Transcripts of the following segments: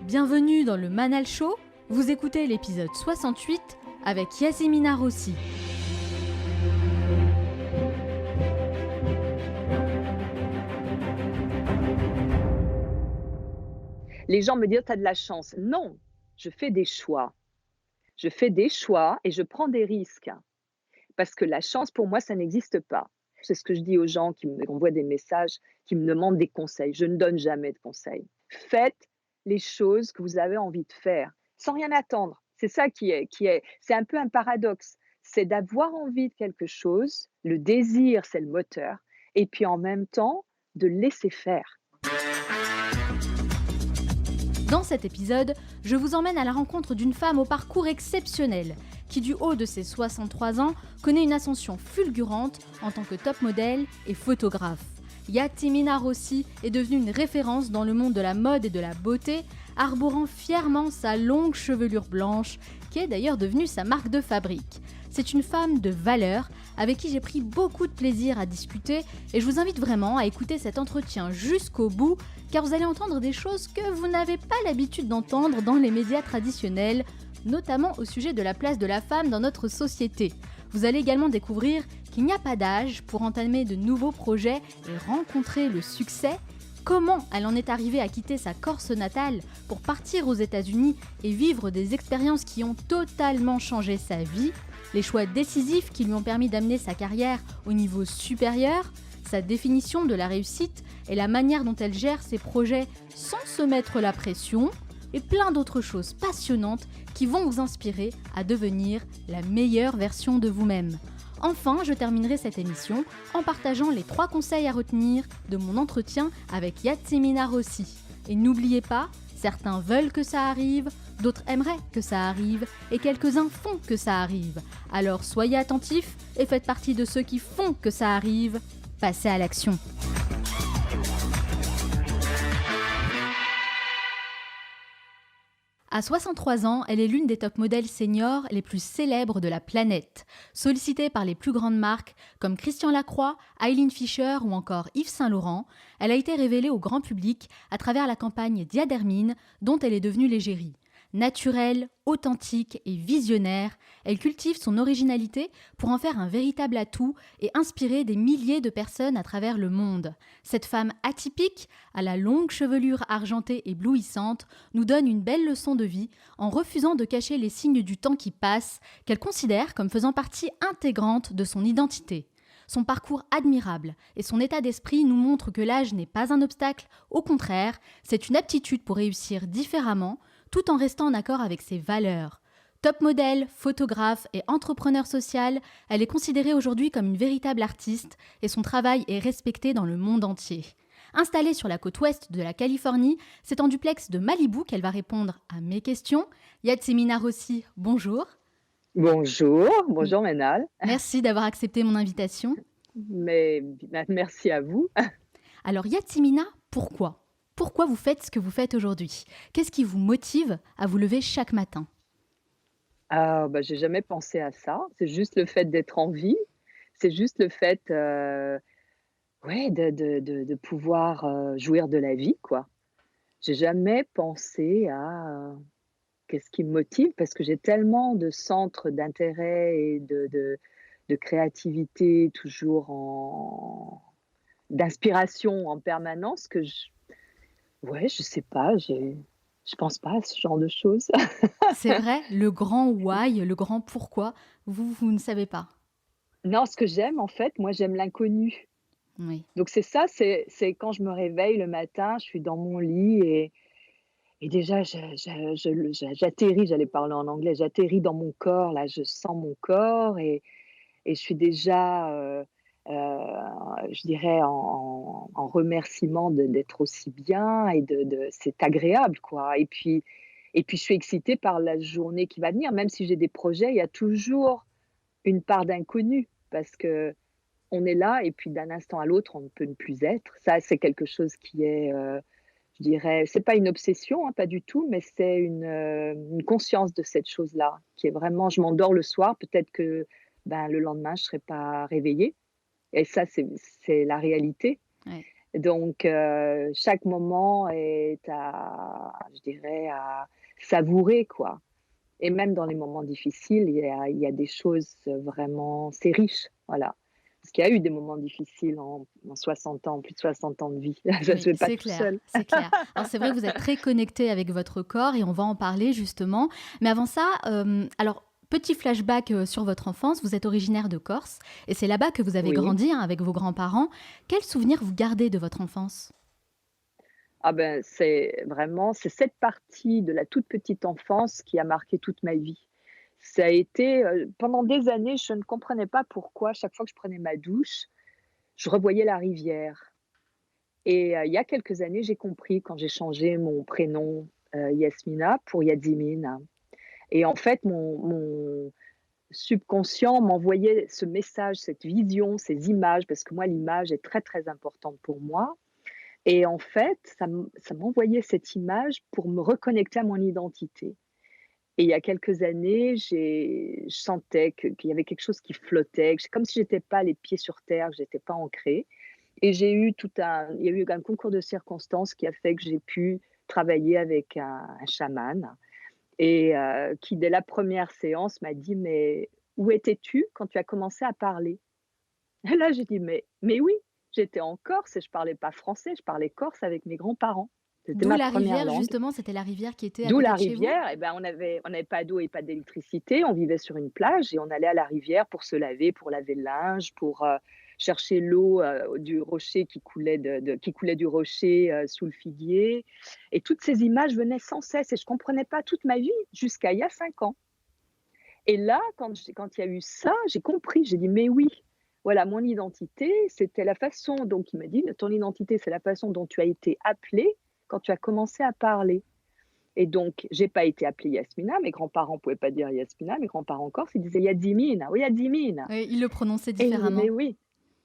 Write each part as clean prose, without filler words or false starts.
Bienvenue dans le Manal Show, vous écoutez l'épisode 68 avec Yasmina Rossi. Les gens me disent: «Tu as de la chance». Non, je fais des choix. Je fais des choix et je prends des risques. Parce que la chance, pour moi, ça n'existe pas. C'est ce que je dis aux gens qui m'envoient des messages, qui me demandent des conseils. Je ne donne jamais de conseils. Faites les choses que vous avez envie de faire, sans rien attendre. C'est ça c'est un peu un paradoxe. C'est d'avoir envie de quelque chose, le désir, c'est le moteur, et puis en même temps, de laisser faire. Dans cet épisode, je vous emmène à la rencontre d'une femme au parcours exceptionnel, qui du haut de ses 63 ans connaît une ascension fulgurante en tant que top modèle et photographe. Yasmina Rossi est devenue une référence dans le monde de la mode et de la beauté, arborant fièrement sa longue chevelure blanche, qui est d'ailleurs devenue sa marque de fabrique. C'est une femme de valeur avec qui j'ai pris beaucoup de plaisir à discuter et je vous invite vraiment à écouter cet entretien jusqu'au bout car vous allez entendre des choses que vous n'avez pas l'habitude d'entendre dans les médias traditionnels, notamment au sujet de la place de la femme dans notre société. Vous allez également découvrir qu'il n'y a pas d'âge pour entamer de nouveaux projets et rencontrer le succès. Comment elle en est arrivée à quitter sa Corse natale pour partir aux États-Unis et vivre des expériences qui ont totalement changé sa vie, les choix décisifs qui lui ont permis d'amener sa carrière au niveau supérieur, sa définition de la réussite et la manière dont elle gère ses projets sans se mettre la pression, et plein d'autres choses passionnantes qui vont vous inspirer à devenir la meilleure version de vous-même. Enfin, je terminerai cette émission en partageant les 3 conseils à retenir de mon entretien avec Yasmina Rossi. Et n'oubliez pas, certains veulent que ça arrive, d'autres aimeraient que ça arrive, et quelques-uns font que ça arrive. Alors soyez attentifs et faites partie de ceux qui font que ça arrive. Passez à l'action. À 63 ans, elle est l'une des top modèles seniors les plus célèbres de la planète. Sollicitée par les plus grandes marques comme Christian Lacroix, Eileen Fisher ou encore Yves Saint Laurent, elle a été révélée au grand public à travers la campagne Diadermine dont elle est devenue l'égérie. Naturelle, authentique et visionnaire, elle cultive son originalité pour en faire un véritable atout et inspirer des milliers de personnes à travers le monde. Cette femme atypique, à la longue chevelure argentée éblouissante, nous donne une belle leçon de vie en refusant de cacher les signes du temps qui passe, qu'elle considère comme faisant partie intégrante de son identité. Son parcours admirable et son état d'esprit nous montrent que l'âge n'est pas un obstacle, au contraire, c'est une aptitude pour réussir différemment, tout en restant en accord avec ses valeurs. Top modèle, photographe et entrepreneur social, elle est considérée aujourd'hui comme une véritable artiste et son travail est respecté dans le monde entier. Installée sur la côte ouest de la Californie, c'est en duplex de Malibu qu'elle va répondre à mes questions. Yasmina Rossi, bonjour. Bonjour Ménal. Merci d'avoir accepté mon invitation. Merci à vous. Alors Yasmina, pourquoi ? Pourquoi vous faites ce que vous faites aujourd'hui ? Qu'est-ce qui vous motive à vous lever chaque matin ? J'ai jamais pensé à ça. C'est juste le fait d'être en vie. C'est juste le fait, de pouvoir, jouir de la vie, quoi. J'ai jamais pensé à, qu'est-ce qui me motive? Parce que j'ai tellement de centres d'intérêt et de créativité toujours d'inspiration en permanence que je sais pas, je pense pas à ce genre de choses. C'est vrai, le grand why, le grand pourquoi, vous ne savez pas. Non, ce que j'aime en fait, moi j'aime l'inconnu. Oui. Donc c'est ça, c'est quand je me réveille le matin, je suis dans mon lit et déjà j'atterris, j'allais parler en anglais, j'atterris dans mon corps, là, je sens mon corps et je suis déjà, je dirais en remerciement d'être aussi bien et c'est agréable, quoi et puis je suis excitée par la journée qui va venir. Même si j'ai des projets, il y a toujours une part d'inconnu parce qu'on est là et puis d'un instant à l'autre, on ne peut ne plus être. Ça, c'est quelque chose qui est, je dirais c'est pas une obsession, hein, pas du tout, mais c'est une conscience de cette chose-là qui est vraiment je m'endors le soir, peut-être que, le lendemain, je serai pas réveillée et ça, c'est la réalité. Ouais. Donc chaque moment je dirais, à savourer, quoi. Et même dans les moments difficiles, il y a des choses, vraiment c'est riche, voilà. Parce qu'il y a eu des moments difficiles en 60 ans, plus de 60 ans de vie. Je ne Oui, suis pas c'est tout clair, seul. c'est clair. Alors c'est vrai que vous êtes très connecté avec votre corps et on va en parler justement. Mais avant ça, alors petit flashback sur votre enfance, vous êtes originaire de Corse et c'est là-bas que vous avez Oui. grandi hein, avec vos grands-parents. Quels souvenirs vous gardez de votre enfance? Ah ben, c'est cette partie de la toute petite enfance qui a marqué toute ma vie. Ça a été, pendant des années, je ne comprenais pas pourquoi chaque fois que je prenais ma douche, je revoyais la rivière et il y a quelques années, j'ai compris quand j'ai changé mon prénom, Yasmina pour Yadimine et en fait, mon subconscient m'envoyait ce message, cette vision, ces images parce que moi, l'image est très, très importante pour moi et en fait, ça m'envoyait cette image pour me reconnecter à mon identité et il y a quelques années, je sentais qu'il y avait quelque chose qui flottait, que comme si j'étais pas les pieds sur terre, que j'étais pas ancrée et il y a eu un concours de circonstances qui a fait que j'ai pu travailler avec un chaman et qui dès la première séance m'a dit: «Mais où étais-tu quand tu as commencé à parler?» Et là, j'ai dit: «Mais oui, j'étais en Corse et je parlais pas français, je parlais corse avec mes grands-parents. C'était D'où ma la première rivière langue». justement, c'était la rivière qui était à D'où côté la de chez vous? rivière et ben, on avait pas d'eau et pas d'électricité, on vivait sur une plage et on allait à la rivière pour se laver, pour laver le linge, pour, chercher l'eau, du rocher qui coulait du rocher, sous le figuier et toutes ces images venaient sans cesse et je comprenais pas toute ma vie jusqu'à il y a 5 ans et là, quand il y a eu ça, j'ai compris, j'ai dit: «Mais oui, voilà mon identité, c'était la façon» donc il m'a dit: «Ton identité, c'est la façon dont tu as été appelée quand tu as commencé à parler». Et donc, j'ai pas été appelée Yasmina, mes grands-parents pouvaient pas dire Yasmina, mes grands-parents corses, ils disaient Yadimine, oui Yadimine Oui, ils le prononçaient et je disais: «Mais différemment. oui»,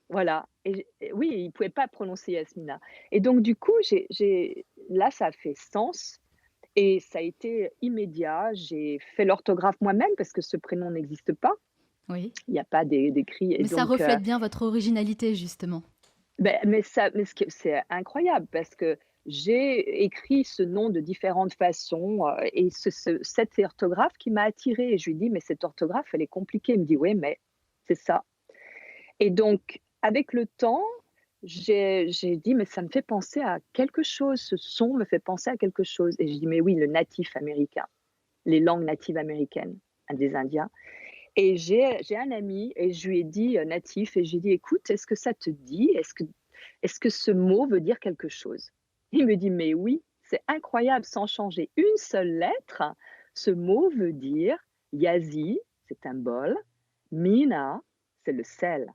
voilà et oui, ils pouvaient pas prononcer Yasmina et donc du coup, j'ai là, ça a fait sens et ça a été immédiat. J'ai fait l'orthographe moi-même parce que ce prénom n'existe pas. Oui, Il y a pas d'écrit et mais ça donc reflète bien votre originalité justement. mais ce que c'est incroyable parce que j'ai écrit ce nom de différentes façons, et cette orthographe qui m'a attirée et je lui dis: «Mais cette orthographe, elle est compliquée». Il me dit: «Oui, mais c'est ça» et donc avec le temps, j'ai dit: «Mais ça me fait penser à quelque chose, ce son me fait penser à quelque chose» et je dis: «Mais oui, le natif américain, les langues natives américaines, des Indiens» et j'ai un ami et je lui ai dit, natif et j'ai dit: «Écoute, est-ce que ça te dit? Est-ce que ce mot veut dire quelque chose?» Il me dit: «Mais oui, c'est incroyable, sans changer une seule lettre, ce mot veut dire Yazi, c'est un bol, Mina, c'est le sel,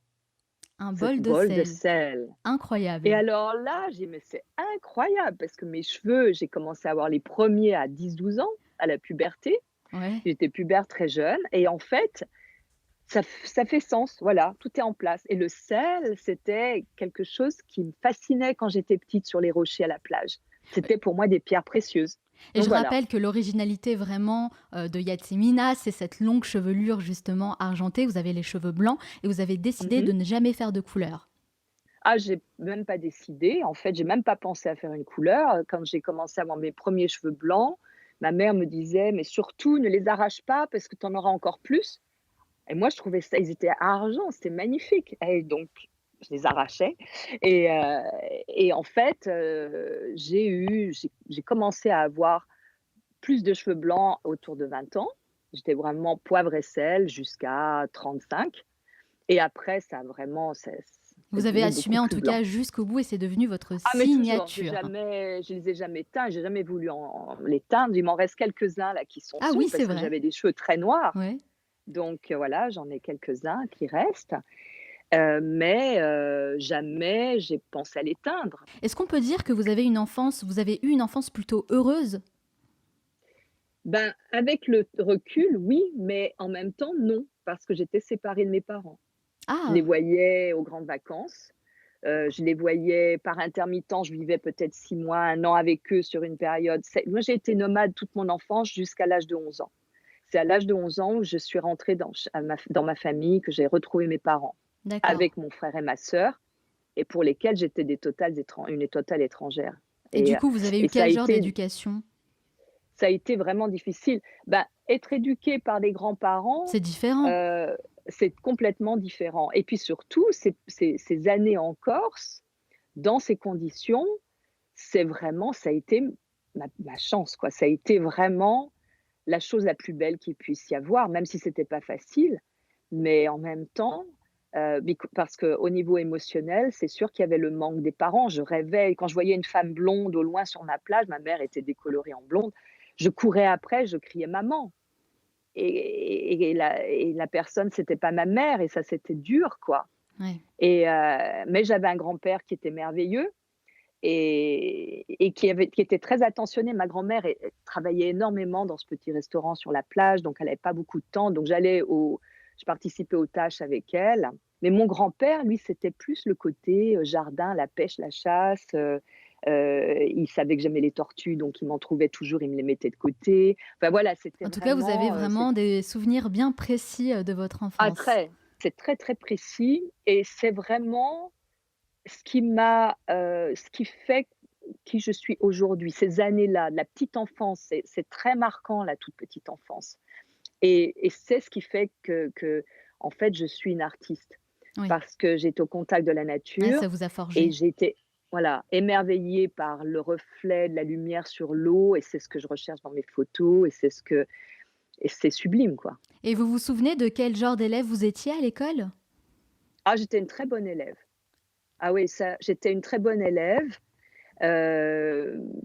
Un ce bol de bol de sel, sel» et incroyable. alors là, j'ai dit: «Mais c'est incroyable» parce que mes cheveux, j'ai commencé à avoir les premiers à 10-12 ans, à la puberté. Ouais. J'étais pubère très jeune et en fait, ça fait sens, voilà, tout est en place et le sel, c'était quelque chose qui me fascinait quand j'étais petite sur les rochers à la plage. C'était pour moi des pierres précieuses. Et Donc je voilà. rappelle que l'originalité vraiment, de Yatsimina, c'est cette longue chevelure justement argentée, vous avez les cheveux blancs et vous avez décidé Mmh. de ne jamais faire de couleur. Ah, j'ai même pas décidé, en fait, j'ai même pas pensé à faire une couleur. Quand j'ai commencé à avoir mes premiers cheveux blancs, ma mère me disait: «Mais surtout ne les arrache pas parce que tu en auras encore plus». Et moi, je trouvais ça ils étaient argent, c'était magnifique et donc je les arrachais et en fait, j'ai commencé à avoir plus de cheveux blancs autour de 20 ans. J'étais vraiment poivre et sel jusqu'à 35 et après ça a vraiment c'est Vous avez devenu beaucoup assumé en plus tout blanc. cas jusqu'au bout et c'est devenu votre Ah mais toujours, signature. je les ai jamais teints, j'ai jamais voulu les teindre. Il m'en reste quelques-uns là qui sont Ah sûrs oui, c'est parce que vrai. j'avais des cheveux très noirs. Ouais. Donc voilà, j'en ai quelques-uns qui restent. Jamais j'ai pensé à l'éteindre. Est-ce qu'on peut dire que vous avez eu une enfance plutôt heureuse? Ben, avec le recul, oui, mais en même temps, non, parce que j'étais séparée de mes parents. Je les Ah! voyais aux grandes vacances, je les voyais par intermittence, je vivais peut-être 6 mois, 1 an avec eux sur une période. C'est moi, j'ai été nomade toute mon enfance jusqu'à l'âge de 11 ans. C'est à l'âge de 11 ans où je suis rentrée dans ma famille, que j'ai retrouvé mes parents, D'accord. avec mon frère et ma sœur et pour lesquels j'étais une totale étrangère Et et du coup, vous avez eu et ça a quel genre été d'éducation? ça a été vraiment difficile. Ben, être éduqué par des grands-parents, C'est différent. heu, c'est complètement différent et puis surtout ces années en Corse, dans ces conditions, c'est vraiment ça a été ma chance, quoi. Ça a été vraiment la chose la plus belle qu'il puisse y avoir, même si c'était pas facile, mais en même temps, parce qu'au niveau émotionnel, c'est sûr qu'il y avait le manque des parents. Je rêvais quand je voyais une femme blonde au loin sur ma plage, ma mère était décolorée en blonde, je courais après, je criais: «Maman!» et la personne, c'était pas ma mère et ça, c'était dur, quoi Ouais. mais j'avais un grand-père qui était merveilleux et qui était très attentionné. Ma grand-mère travaillait énormément dans ce petit restaurant sur la plage, donc elle avait pas beaucoup de temps. Donc je participais aux tâches avec elle. Mais mon grand-père, lui, c'était plus le côté, jardin, la pêche, la chasse, il savait que j'aimais les tortues, donc il m'en trouvait toujours, il me les mettait de côté. Enfin voilà, c'était En tout cas, vous avez vraiment, vraiment des souvenirs bien précis, de votre ah enfance. très, c'est très, très précis et c'est vraiment ce qui fait qui je suis aujourd'hui, ces années-là, de la petite enfance, c'est très marquant la toute petite enfance et c'est ce qui fait que en fait, je suis une artiste Oui. parce que j'étais au contact de la Ouais, nature ça vous a et forgé. j'ai été, voilà, émerveillée par le reflet de la lumière sur l'eau et c'est ce que je recherche dans mes photos et c'est sublime, quoi. Et vous vous souvenez de quel genre d'élève vous étiez à l'école? Ah, j'étais une très bonne élève. Ah oui, ça, j'étais une très bonne élève.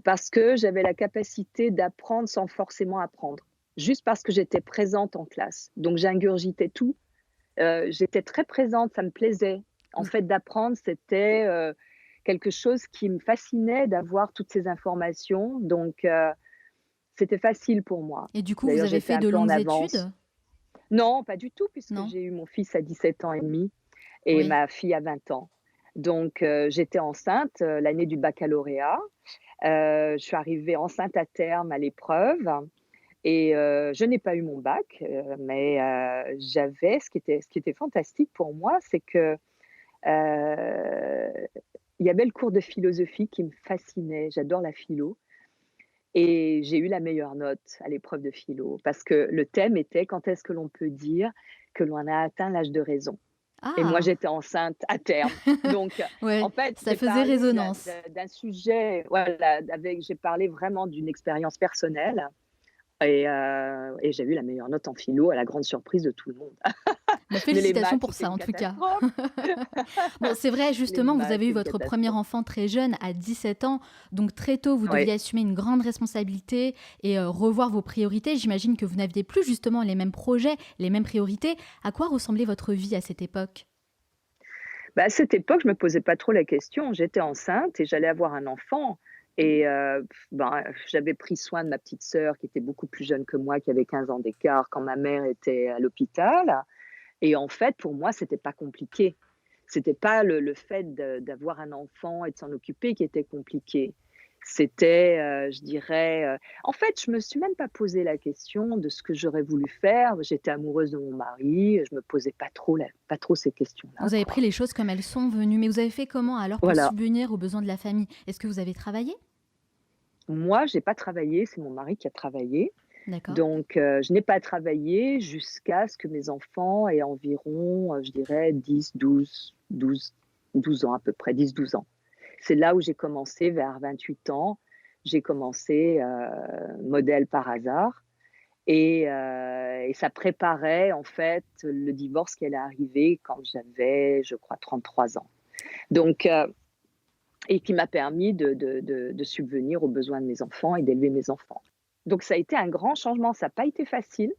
Parce que j'avais la capacité d'apprendre sans forcément apprendre. Juste parce que j'étais présente en classe. Donc j'ingurgitais tout. J'étais très présente, ça me plaisait. En Vous fait, d'apprendre, c'était, quelque chose qui me fascinait d'avoir toutes ces informations. Donc c'était facile pour moi. et du coup, vous D'ailleurs, avez j'étais fait un de peu en longues avance. études? Non, pas du tout, puisque Non? j'ai eu mon fils à 17 ans et demi et Oui. ma fille à 20 ans. Donc j'étais enceinte, l'année du baccalauréat. Je suis arrivée enceinte à terme à l'épreuve et je n'ai pas eu mon bac, mais j'avais ce qui était fantastique pour moi, c'est que, il y avait le cours de philosophie qui me fascinait. J'adore la philo et j'ai eu la meilleure note à l'épreuve de philo parce que le thème était: «Quand est-ce que l'on peut dire que l'on a atteint l'âge de raison?» Et moi, Ah! j'étais enceinte à terme. Donc, Ouais, en fait, ça faisait résonance. d'un sujet, voilà, j'ai parlé vraiment d'une expérience personnelle et j'ai eu la meilleure note en philo à la grande surprise de tout le monde. Bah, Mais les félicitations maths, pour c'était ça, une en tout cas. catastrophe. Bon, c'est vrai, Les justement, vous maths, avez eu c'est une votre premier catastrophe. enfant très jeune, à 17 ans, donc très tôt, vous Oui. deviez assumer une grande responsabilité et revoir vos priorités. J'imagine que vous n'aviez plus justement les mêmes projets, les mêmes priorités. À quoi ressemblait votre vie à cette époque? Bah, à cette époque, je me posais pas trop la question. J'étais enceinte et j'allais avoir un enfant et ben, j'avais pris soin de ma petite sœur qui était beaucoup plus jeune que moi, qui avait 15 ans d'écart quand ma mère était à l'hôpital et en fait, pour moi, c'était pas compliqué. C'était pas le fait d'avoir un enfant et de s'en occuper qui était compliqué. C'était, je dirais, en fait, je me suis même pas posé la question de ce que j'aurais voulu faire. J'étais amoureuse de mon mari, je me posais pas trop ces questions-là, Vous avez pris quoi. les choses comme elles sont venues, mais vous avez fait comment alors pour Voilà. subvenir aux besoins de la famille? Est-ce que vous avez travaillé? Moi, j'ai pas travaillé, c'est mon mari qui a travaillé. D'accord. Donc je n'ai pas travaillé jusqu'à ce que mes enfants aient environ, je dirais 10, 12 ans à peu près, 10, 12 ans. C'est là où j'ai commencé vers 28 ans. J'ai commencé, modèle par hasard et ça préparait en fait le divorce qui allait arriver quand j'avais, je crois, 33 ans. Donc et qui m'a permis de subvenir aux besoins de mes enfants et d'élever mes enfants. Donc ça a été un grand changement, ça n'a pas été facile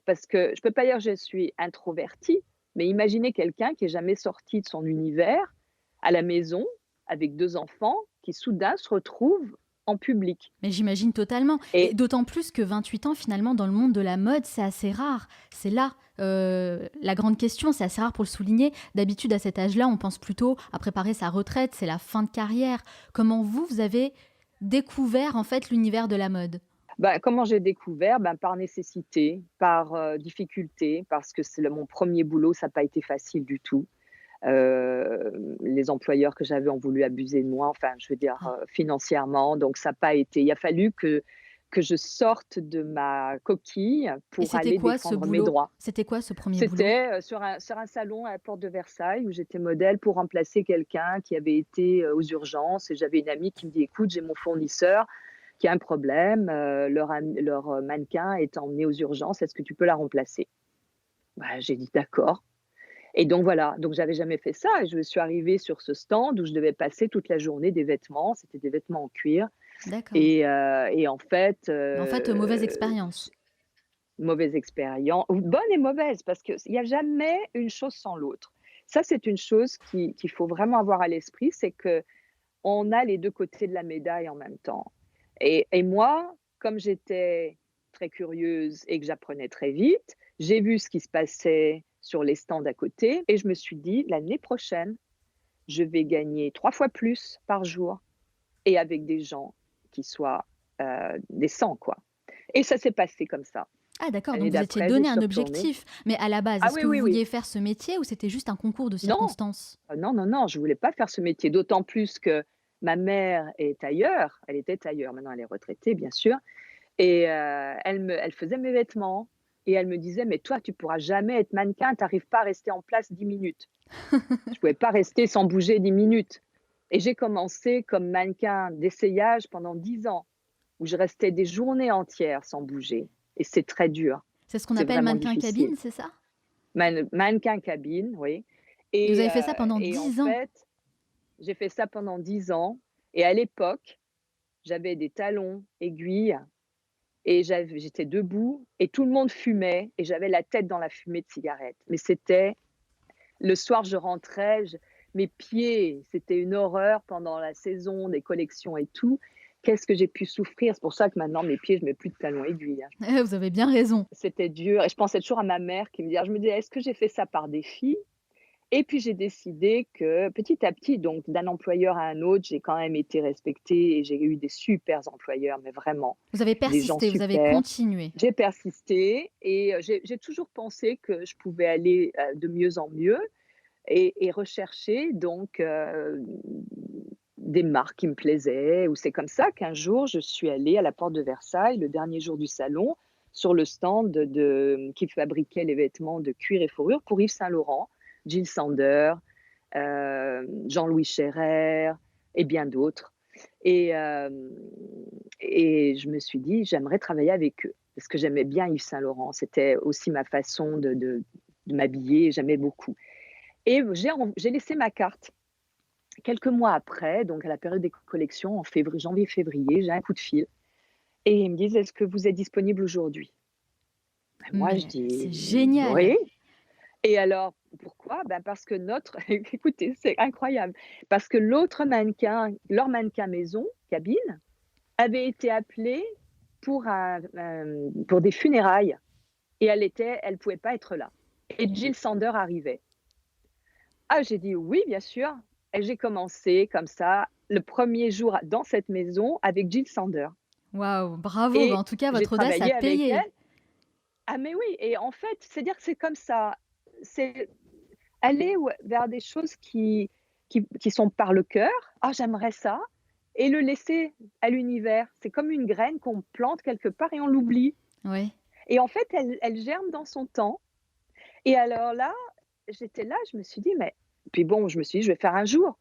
parce que je peux pas dire que je suis introvertie, mais imaginez quelqu'un qui est jamais sorti de son univers, à la maison, avec 2 enfants, qui soudain se retrouve en public Mais j'imagine totalement et et d'autant plus que 28 ans finalement dans le monde de la mode, c'est assez rare. C'est là, la grande question, c'est assez rare pour le souligner. D'habitude à cet âge-là, on pense plutôt à préparer sa retraite, c'est la fin de carrière. Comment vous avez découvert en fait l'univers de la mode? bah, comment j'ai découvert? Ben, par nécessité, par, difficulté, parce que c'est mon premier boulot, ça n'a pas été facile du tout. Les employeurs que j'avais ont voulu abuser de moi, enfin, je veux dire, Ah, financièrement, donc ça n'a pas été, il a fallu que que je sorte de ma coquille Et pour c'était aller quoi ce défendre mes boulot? droits. C'était quoi ce premier boulot? C'était, sur un salon à la porte de Versailles où j'étais modèle pour remplacer quelqu'un qui avait été, aux urgences et j'avais une amie qui me dit: «Écoute, j'ai mon fournisseur qui a un problème, leur mannequin est emmené aux urgences, est-ce que tu peux la remplacer?» Bah, j'ai dit: «D'accord». Et donc voilà, donc j'avais jamais fait ça et je suis arrivée sur ce stand où je devais passer toute la journée des vêtements, c'était des vêtements en cuir D'accord. et en fait, Mais en fait, mauvaise expérience. mauvaise expérience ou bonne et mauvaise parce qu'il y a jamais une chose sans l'autre. Ça, c'est une chose qu'il faut vraiment avoir à l'esprit, c'est qu'on a les 2 côtés de la médaille en même temps et moi, comme j'étais très curieuse et que j'apprenais très vite, j'ai vu ce qui se passait sur les stands à côté et je me suis dit: «L'année prochaine, je vais gagner 3 fois plus par jour et avec des gens qui soient, décents, quoi» et ça s'est passé comme ça. Ah d'accord, L'année donc vous étiez d'après, j'y donné suis un retournée. objectif. Mais à la base, Ah est-ce oui, que vous oui, oui. vouliez faire ce métier ou c'était juste un concours de Non, circonstances? non, non, non, je voulais pas faire ce métier, d'autant plus que ma mère est tailleur, elle était tailleur, maintenant elle est retraitée bien sûr et elle faisait mes vêtements et elle me disait: «Mais toi, tu pourras jamais être mannequin, tu arrives pas à rester en place 10 minutes». Je pouvais pas rester sans bouger 10 minutes et j'ai commencé comme mannequin d'essayage pendant 10 ans, où je restais des journées entières sans bouger et c'est très dur, C'est ce qu'on c'est appelle vraiment mannequin difficile. cabine, c'est ça? Mannequin cabine, oui Et vous avez fait ça pendant et en 10 ans? fait, j'ai fait ça pendant 10 ans et à l'époque, j'avais des talons aiguilles et j'étais debout et tout le monde fumait et j'avais la tête dans la fumée de cigarette. Mais c'était le soir, je rentrais, mes pieds, c'était une horreur pendant la saison des collections et tout. Qu'est-ce que j'ai pu souffrir? C'est pour ça que maintenant mes pieds, je mets plus de talons aiguilles, hein. Vous avez bien raison. C'était dur et je pensais toujours à ma mère qui me dit je me disais: «Est-ce que j'ai fait ça par défi?» Et puis j'ai décidé que petit à petit, donc d'un employeur à un autre, j'ai quand même été respectée et j'ai eu des supers employeurs, mais vraiment, Vous avez des gens persisté, vous avez super. continué. J'ai persisté et j'ai toujours pensé que je pouvais aller, de mieux en mieux et rechercher donc des marques qui me plaisaient ou c'est comme ça qu'un jour je suis allée à la porte de Versailles, le dernier jour du salon, sur le stand qui fabriquait les vêtements de cuir et fourrure pour Yves Saint Laurent, Jil Sander, Jean-Louis Scherrer et bien d'autres et je me suis dit: «J'aimerais travailler avec eux» parce que j'aimais bien Yves Saint Laurent. C'était aussi ma façon de m'habiller, j'aimais beaucoup et j'ai laissé ma carte. Quelques mois après, donc à la période des collections, en janvier-février, j'ai un coup de fil et ils me disent: «Est-ce que vous êtes disponible aujourd'hui?» Ben moi je Mais c'est dis: génial! «Oui» et alors pourquoi? Ben parce que notre écoutez, c'est incroyable, parce que leur mannequin maison, cabine, avait été appelé pour des funérailles et elle pouvait pas être là et Jil Sander arrivait. Ah, j'ai dit: «Oui, bien sûr» et j'ai commencé comme ça, le premier jour dans cette maison avec Jil Sander Waouh, bravo! Bah, et en tout cas, j'ai votre audace a travaillé avec payé. elle. Ah mais oui et en fait, c'est-à-dire que c'est comme ça, c'est aller vers des choses qui sont par le cœur. «Ah, j'aimerais ça» et le laisser à l'univers. C'est comme une graine qu'on plante quelque part et on l'oublie Oui. et en fait, elle germe dans son temps et alors là, j'étais là, je me suis dit: «Mais» puis bon, je me suis dit: «Je vais faire un jour».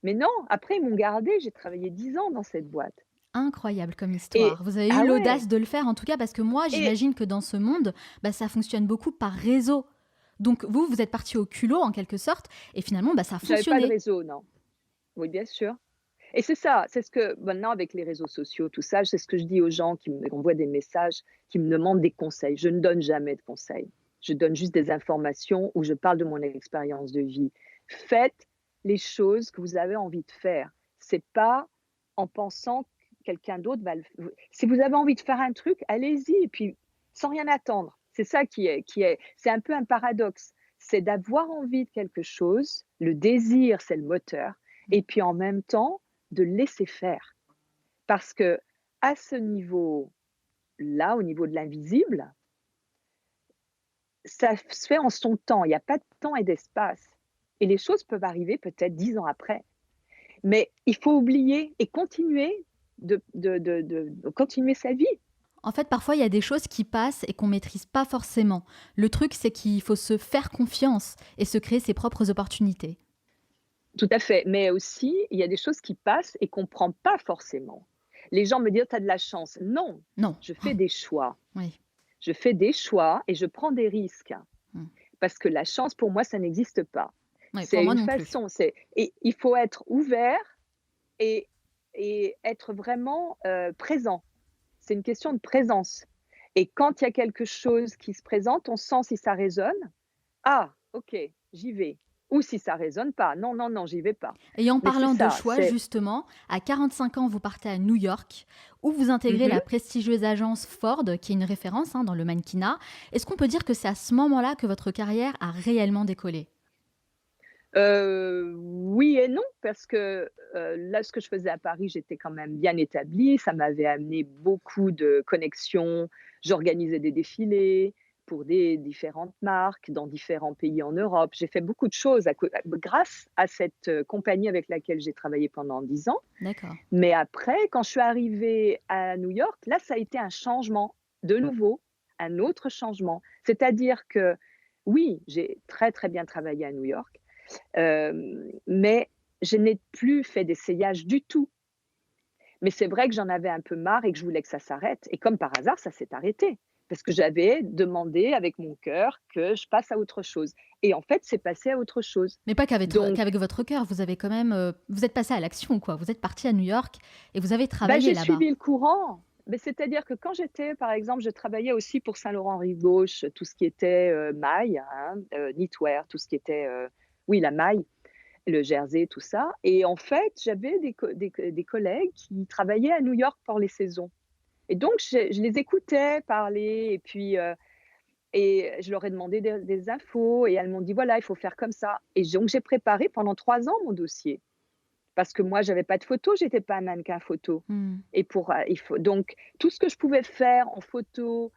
Mais non, après ils m'ont gardée, j'ai travaillé 10 ans dans cette boîte Incroyable comme et histoire. Vous avez eu ah ouais l'audace de le faire en tout cas parce que moi, et j'imagine que dans ce monde, bah, ça fonctionne beaucoup par réseau. Donc vous, vous êtes partis au culot en quelque sorte et finalement, bah, ça a j'avais pas de fonctionné. réseau, non. Oui, bien sûr et c'est ça, c'est ce que maintenant avec les réseaux sociaux, tout ça, c'est ce que je dis aux gens qui m'envoient des messages, qui me demandent des conseils. Je ne donne jamais de conseils. Je donne juste des informations où je parle de mon expérience de vie. Faites les choses que vous avez envie de faire. C'est pas en pensant que quelqu'un d'autre va le f si vous avez envie de faire un truc, allez-y et puis sans rien attendre. C'est ça qui est c'est un peu un paradoxe. C'est d'avoir envie de quelque chose, le désir, c'est le moteur et puis en même temps, de laisser faire. Parce que à ce niveau-là, au niveau de l'invisible, ça se fait en son temps. Il n'y a pas de temps et d'espace. Et les choses peuvent arriver peut-être 10 ans après. Mais il faut oublier et continuer de continuer sa vie. En fait, parfois, il y a des choses qui passent et qu'on maîtrise pas forcément. Le truc, c'est qu'il faut se faire confiance et se créer ses propres opportunités. Tout à fait, mais aussi, il y a des choses qui passent et qu'on prend pas forcément. Les gens me disent: «Tu as de la chance». Non, Non. je fais des choix. Oui. Je fais des choix et je prends des risques Mmh. parce que la chance pour moi, ça n'existe pas. Ouais, pour C'est moi une non plus. façon, c'est et il faut être ouvert et être vraiment, présent. C'est une question de présence et quand il y a quelque chose qui se présente, on sent si ça résonne. «Ah, OK, j'y vais» ou si ça résonne pas, «Non, non, non, j'y vais pas». Et en Mais c'est parlant de ça, choix, c'est justement, à 45 ans, vous partez à New York, où vous intégrez mmh la prestigieuse agence Ford, qui est une référence dans le mannequinat. Est-ce qu'on peut dire que c'est à ce moment-là que votre carrière a réellement décollé? Oui et non, parce que, là, ce que je faisais à Paris, j'étais quand même bien établie. Ça m'avait amené beaucoup de connexions. J'organisais des défilés pour des différentes marques dans différents pays en Europe. J'ai fait beaucoup de choses grâce à cette, compagnie avec laquelle j'ai travaillé pendant 10 ans. D'accord. Mais après, quand je suis arrivée à New York, là, ça a été un changement, de nouveau, un autre changement. C'est-à-dire que, oui, j'ai très, très bien travaillé à New York. Mais je n'ai plus fait d'essayage du tout. Mais c'est vrai que j'en avais un peu marre et que je voulais que ça s'arrête et comme par hasard, ça s'est arrêté. Parce que j'avais demandé avec mon cœur que je passe à autre chose et en fait, c'est passé à autre chose. Mais pas Donc qu'avec votre cœur, vous avez quand même, vous êtes passé à l'action, quoi. Vous êtes parti à New York et vous avez bah, travaillé j'ai là-bas. suivi le courant. Mais c'est-à-dire que quand j'étais par exemple, je travaillais aussi pour Saint-Laurent-Rive-Gauche, tout ce qui était, maille, hein, knitwear, tout ce qui était, oui, la maille. Le jersey, tout ça et en fait, j'avais des collègues qui travaillaient à New York pour les saisons et donc je les écoutais parler et je leur ai demandé des infos et elles m'ont dit: «Voilà, il faut faire comme ça» et donc j'ai préparé pendant 3 ans mon dossier parce que moi, j'avais pas de photo, j'étais pas un mannequin photo Mmh. et il faut donc tout ce que je pouvais faire en photo,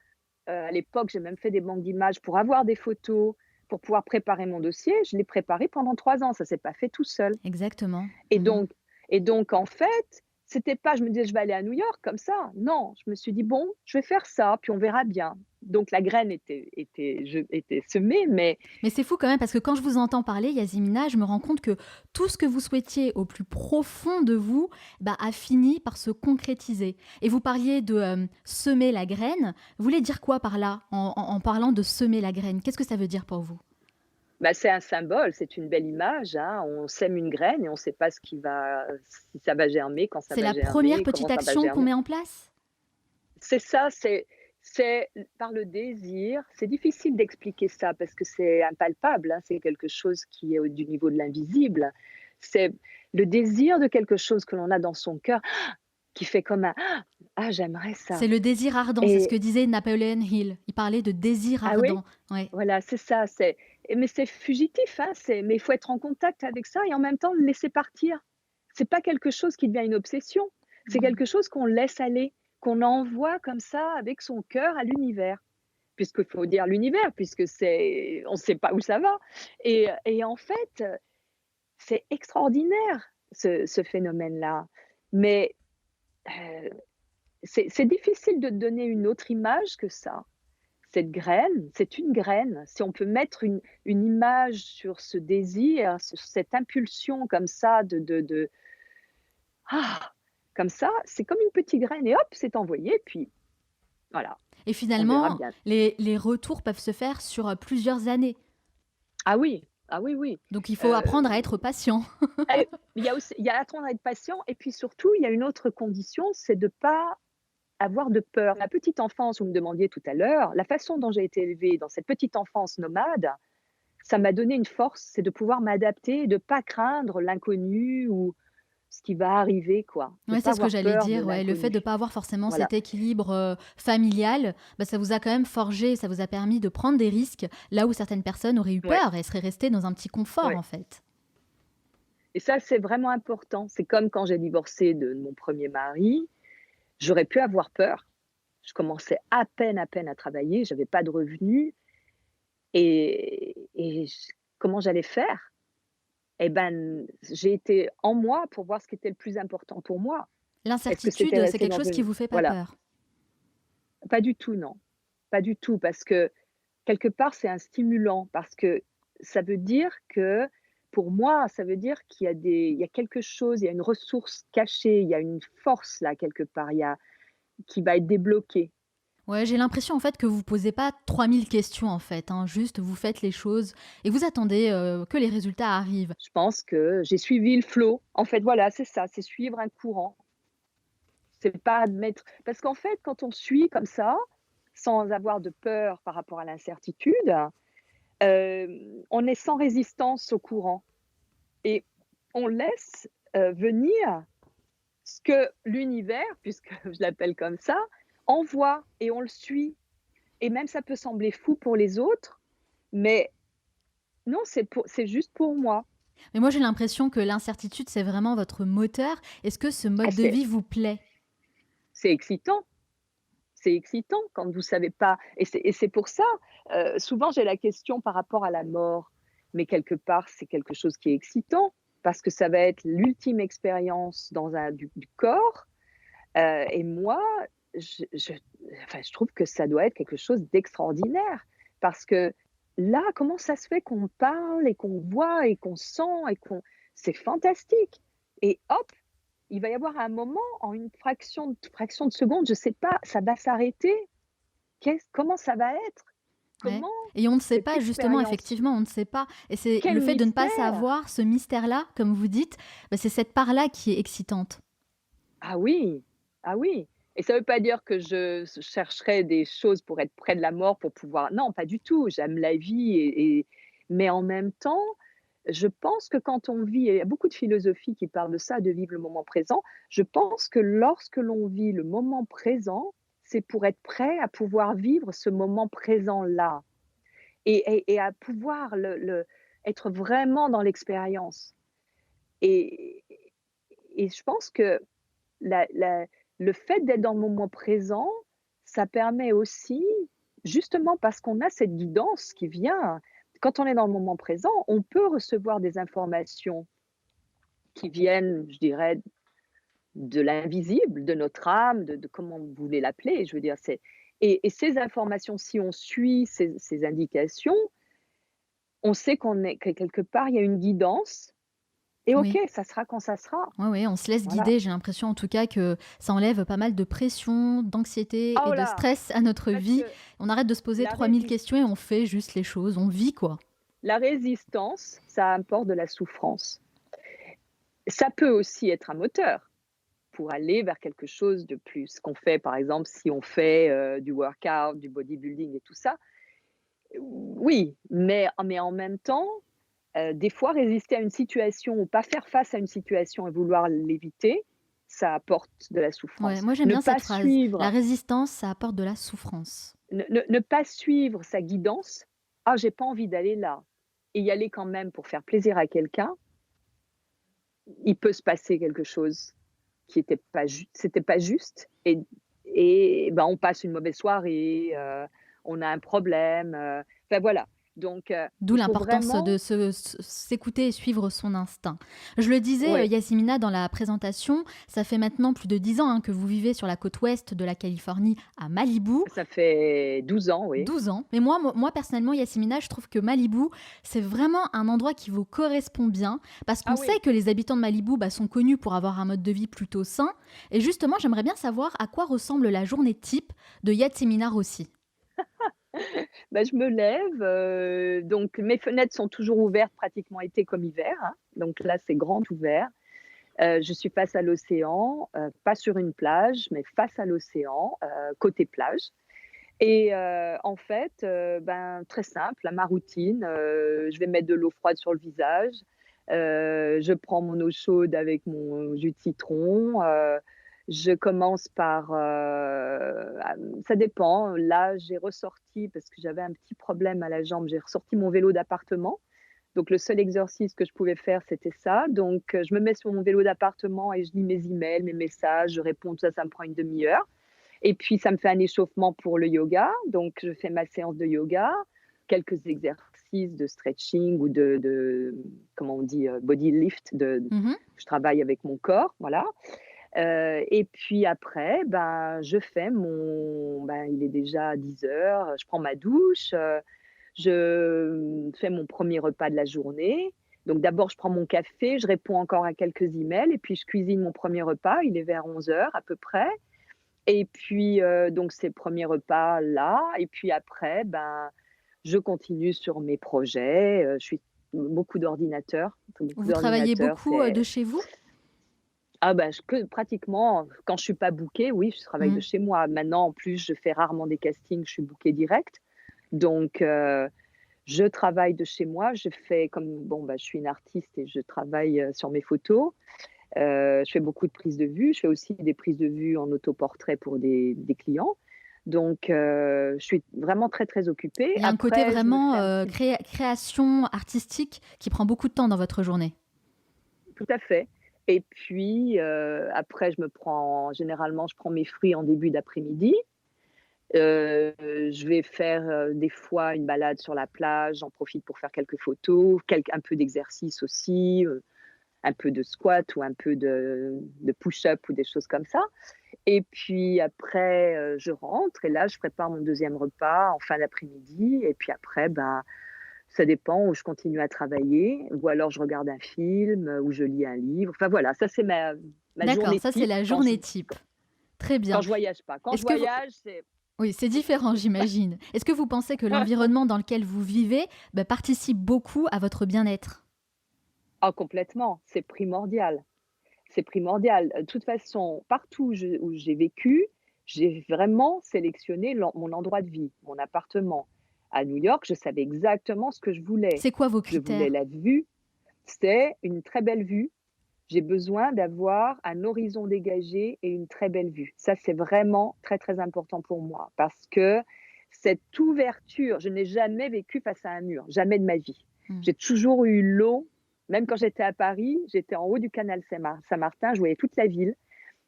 à l'époque, j'ai même fait des banques d'images pour avoir des photos, pour pouvoir préparer mon dossier, je l'ai préparé pendant 3 ans, ça s'est pas fait tout seul. Exactement. Et Mmh. donc et donc en fait, c'était pas je me disais: «Je vais aller à New York comme ça». Non, je me suis dit: «Bon, je vais faire ça, puis on verra bien». Donc la graine était semée, mais Mais c'est fou quand même parce que quand je vous entends parler, Yasmina, je me rends compte que tout ce que vous souhaitiez au plus profond de vous, bah, a fini par se concrétiser. Et vous parliez de semer la graine. Vous voulez dire quoi par là en parlant de semer la graine? Qu'est-ce que ça veut dire pour vous? bah, c'est un symbole, c'est une belle image, hein. On sème une graine et on sait pas si ça va germer, quand ça C'est va la première germer, comment petite ça va action qu'on germer. met en place? C'est ça, c'est par le désir. C'est difficile d'expliquer ça parce que c'est impalpable, hein, c'est quelque chose qui est au du niveau de l'invisible. C'est le désir de quelque chose que l'on a dans son cœur qui fait comme un: «Ah, j'aimerais C'est ça» le désir ardent, c'est ce et que disait Napoléon Hill. Il parlait de désir ah oui? ardent. Ouais. Voilà, c'est ça, mais c'est fugitif, hein, mais il faut être en contact avec ça et en même temps le laisser partir. C'est pas quelque chose qui devient une obsession, c'est Mmh. quelque chose qu'on laisse aller, qu'on envoie comme ça avec son cœur à l'univers. Puisqu'il faut dire l'univers, puisque on ne sait pas où ça va et en fait, c'est extraordinaire ce phénomène-là. Mais, heu, c'est difficile de donner une autre image que ça. Cette graine, c'est une graine. Si on peut mettre une image sur ce désir, sur cette impulsion comme ça de ah! Comme ça, c'est comme une petite graine et hop, c'est envoyé, puis voilà, Et on verra finalement, bien. les retours peuvent se faire sur plusieurs années. Ah oui, ah oui, oui. Donc il faut Heu apprendre à être patient. il y a apprendre à être patient et puis surtout, il y a une autre condition, c'est de pas avoir de peur. La petite enfance, vous me demandiez tout à l'heure, la façon dont j'ai été élevée dans cette petite enfance nomade, ça m'a donné une force, c'est de pouvoir m'adapter, de pas craindre l'inconnu ou ce qui va arriver quoi, de Ouais, pas c'est ce que avoir j'allais peur de dire, ouais. Le fait de l'inconnu. pas avoir forcément Voilà, cet équilibre, familial, bah, ça vous a quand même forgé, ça vous a permis de prendre des risques, là où certaines personnes auraient eu ouais, peur et seraient restées dans un petit confort, ouais en fait. et ça, c'est vraiment important. C'est comme quand j'ai divorcé de mon premier mari, j'aurais pu avoir peur. Je commençais à peine à travailler, j'avais pas de revenus et comment j'allais faire? Et ben, j'ai été en moi pour voir ce qui était le plus important pour moi Est-ce que c'était L'incertitude, c'est resté quelque dans chose qui une vous fait pas voilà, peur? pas du tout, non, pas du tout parce que quelque part, c'est un stimulant parce que ça veut dire que pour moi, ça veut dire il y a quelque chose, il y a une ressource cachée, il y a une force là quelque part, il y a qui va être débloquée. Ouais, j'ai l'impression en fait que vous posez pas 3000 questions en fait, hein, juste vous faites les choses et vous attendez, que les résultats arrivent. Je pense que j'ai suivi le flot. En fait, voilà, c'est ça, c'est suivre un courant. C'est pas admettre parce qu'en fait, quand on suit comme ça, sans avoir de peur par rapport à l'incertitude, on est sans résistance au courant et on laisse, venir ce que l'univers, puisque je l'appelle comme ça, envoie et on le suit et même ça peut sembler fou pour les autres, mais non, c'est juste pour moi. Mais moi j'ai l'impression que l'incertitude, c'est vraiment votre moteur. Est-ce que ce Ah mode de vie vous plaît? c'est excitant, c'est excitant quand vous savez pas et c'est pour ça, souvent j'ai la question par rapport à la mort, mais quelque part, c'est quelque chose qui est excitant parce que ça va être l'ultime expérience dans un du corps, et moi, je enfin, je trouve que ça doit être quelque chose d'extraordinaire parce que là, comment ça se fait qu'on parle et qu'on voit et qu'on sent et qu'on c'est fantastique et hop, il va y avoir un moment, en une fraction de seconde, je sais pas, ça va s'arrêter. Comment ça va être? Ouais, Comment et on ne sait cette pas justement, expérience? effectivement, on ne sait pas et c'est Quel le fait de ne pas mystère! savoir, ce mystère-là, comme vous dites, bah, c'est cette part-là qui est excitante. Ah oui, ah oui et ça veut pas dire que je chercherais des choses pour être près de la mort, pour pouvoir non, pas du tout. J'aime la vie mais en même temps, je pense que quand on vit et il y a beaucoup de philosophies qui parlent de ça, de vivre le moment présent. Je pense que lorsque l'on vit le moment présent, c'est pour être prêt à pouvoir vivre ce moment présent-là et à pouvoir le être vraiment dans l'expérience et et je pense que la la le fait d'être dans le moment présent, ça permet aussi, justement parce qu'on a cette guidance qui vient, quand on est dans le moment présent, on peut recevoir des informations qui viennent, je dirais, de l'invisible, de notre âme, de comment vous voulez l'appeler, je veux dire, c'est et ces informations, si on suit ces indications, on sait qu'on est que quelque part, il y a une guidance et OK, Oui. ça sera quand ça sera. Ouais, ouais, on se laisse Voilà. guider. J'ai l'impression en tout cas que ça enlève pas mal de pression, d'anxiété et Oh de là! stress à notre Parce vie. que On arrête de se poser la 3000 résis questions et on fait juste les choses, on vit quoi. la résistance, ça apporte de la souffrance. Ça peut aussi être un moteur pour aller vers quelque chose de plus qu'on fait, par exemple, si on fait, du workout, du bodybuilding et tout ça. Oui, mais en même temps, des fois résister à une situation ou pas faire face à une situation et vouloir l'éviter, ça apporte de la Ouais, souffrance. moi j'aime Ne bien pas cette phrase. La suivre résistance, ça apporte de la souffrance. ne pas suivre sa guidance: «Ah, j'ai pas envie d'aller là» et y aller quand même pour faire plaisir à quelqu'un, il peut se passer quelque chose qui était pas ju c'était pas juste et ben, on passe une mauvaise soirée, on a un problème, enfin voilà. Donc D'où il faut l'importance vraiment de s'écouter et suivre son instinct. Je le disais, ouais, Yasmina, dans la présentation, ça fait maintenant plus de 10 ans hein, que vous vivez sur la côte ouest de la Californie à Malibu. ça fait 12 ans, oui. 12 ans. Mais moi personnellement, Yasmina, je trouve que Malibu, c'est vraiment un endroit qui vous correspond bien parce qu'on Ah sait oui. que les habitants de Malibu bah, sont connus pour avoir un mode de vie plutôt sain. Et justement, j'aimerais bien savoir à quoi ressemble la journée type de Yasmina Rossi. Bah, je me lève, donc mes fenêtres sont toujours ouvertes pratiquement été comme hiver, hein, donc là, c'est grand ouvert. Je suis face à l'océan, pas sur une plage, mais face à l'océan, côté plage et en fait, ben, très simple, ma routine, je vais mettre de l'eau froide sur le visage, je prends mon eau chaude avec mon jus de citron, je commence par, ça dépend, là, j'ai ressorti parce que j'avais un petit problème à la jambe, j'ai ressorti mon vélo d'appartement. Donc le seul exercice que je pouvais faire, c'était ça. Donc je me mets sur mon vélo d'appartement et je lis mes emails, mes messages, je réponds, tout ça, ça me prend une demi-heure et puis ça me fait un échauffement pour le yoga. Donc je fais ma séance de yoga, quelques exercices de stretching ou de comment on dit? Body lift, Mhm. je travaille avec mon corps, voilà. Et puis après, ben, je fais il est déjà 10 heures. Je prends ma douche, je fais mon premier repas de la journée. Donc d'abord, je prends mon café, je réponds encore à quelques emails et puis je cuisine mon premier repas. Il est vers 11 heures à peu près et puis, donc c'est le premier repas-là et puis après, ben, je continue sur mes projets, je suis beaucoup d'ordinateurs, beaucoup Vous travaillez d'ordinateurs, beaucoup, de chez vous? ah bah, je que pratiquement, quand je suis pas bookée, oui, je travaille de Mmh. chez moi. Maintenant, en plus, je fais rarement des castings, je suis bookée direct. Donc je travaille de chez moi. Je fais comme bon, bah, je suis une artiste et je travaille, sur mes photos. Je fais beaucoup de prises de vue. Je fais aussi des prises de vue en autoportrait pour des clients. Donc je suis vraiment très, très occupée. Il y a un côté Après, je me vraiment, fais un petit création artistique qui prend beaucoup de temps dans votre journée? tout à fait. Et puis, après généralement, je prends mes fruits en début d'après-midi. Je vais faire, des fois une balade sur la plage, j'en profite pour faire quelques photos, un peu d'exercice aussi, un peu de squat ou un peu de push-up ou des choses comme ça. Et puis après, je rentre et là, je prépare mon deuxième repas en fin d'après-midi et puis après, ben, ça dépend où je continue à travailler ou alors je regarde un film, ou je lis un livre. Enfin voilà, ça c'est ma D'accord, journée ça c'est type la journée type. Très quand bien. je voyage pas. Quand je Est-ce que vous voyage, c'est Oui, c'est différent, j'imagine. Est-ce que vous pensez que l'environnement dans lequel vous vivez, bah, participe beaucoup à votre bien-être? ah complètement, c'est primordial. C'est primordial. De toute façon, partout où j'ai vécu, j'ai vraiment sélectionné mon endroit de vie, mon appartement. À New York, je savais exactement ce que je voulais. C'est quoi vos Je voulais critères? la vue, c'était une très belle vue. J'ai besoin d'avoir un horizon dégagé et une très belle vue. Ça, c'est vraiment très, très important pour moi parce que cette ouverture, je n'ai jamais vécu face à un mur, jamais de ma vie. Mmh. J'ai toujours eu l'eau, même quand j'étais à Paris, j'étais en haut du canal Saint-Martin, je voyais toute la ville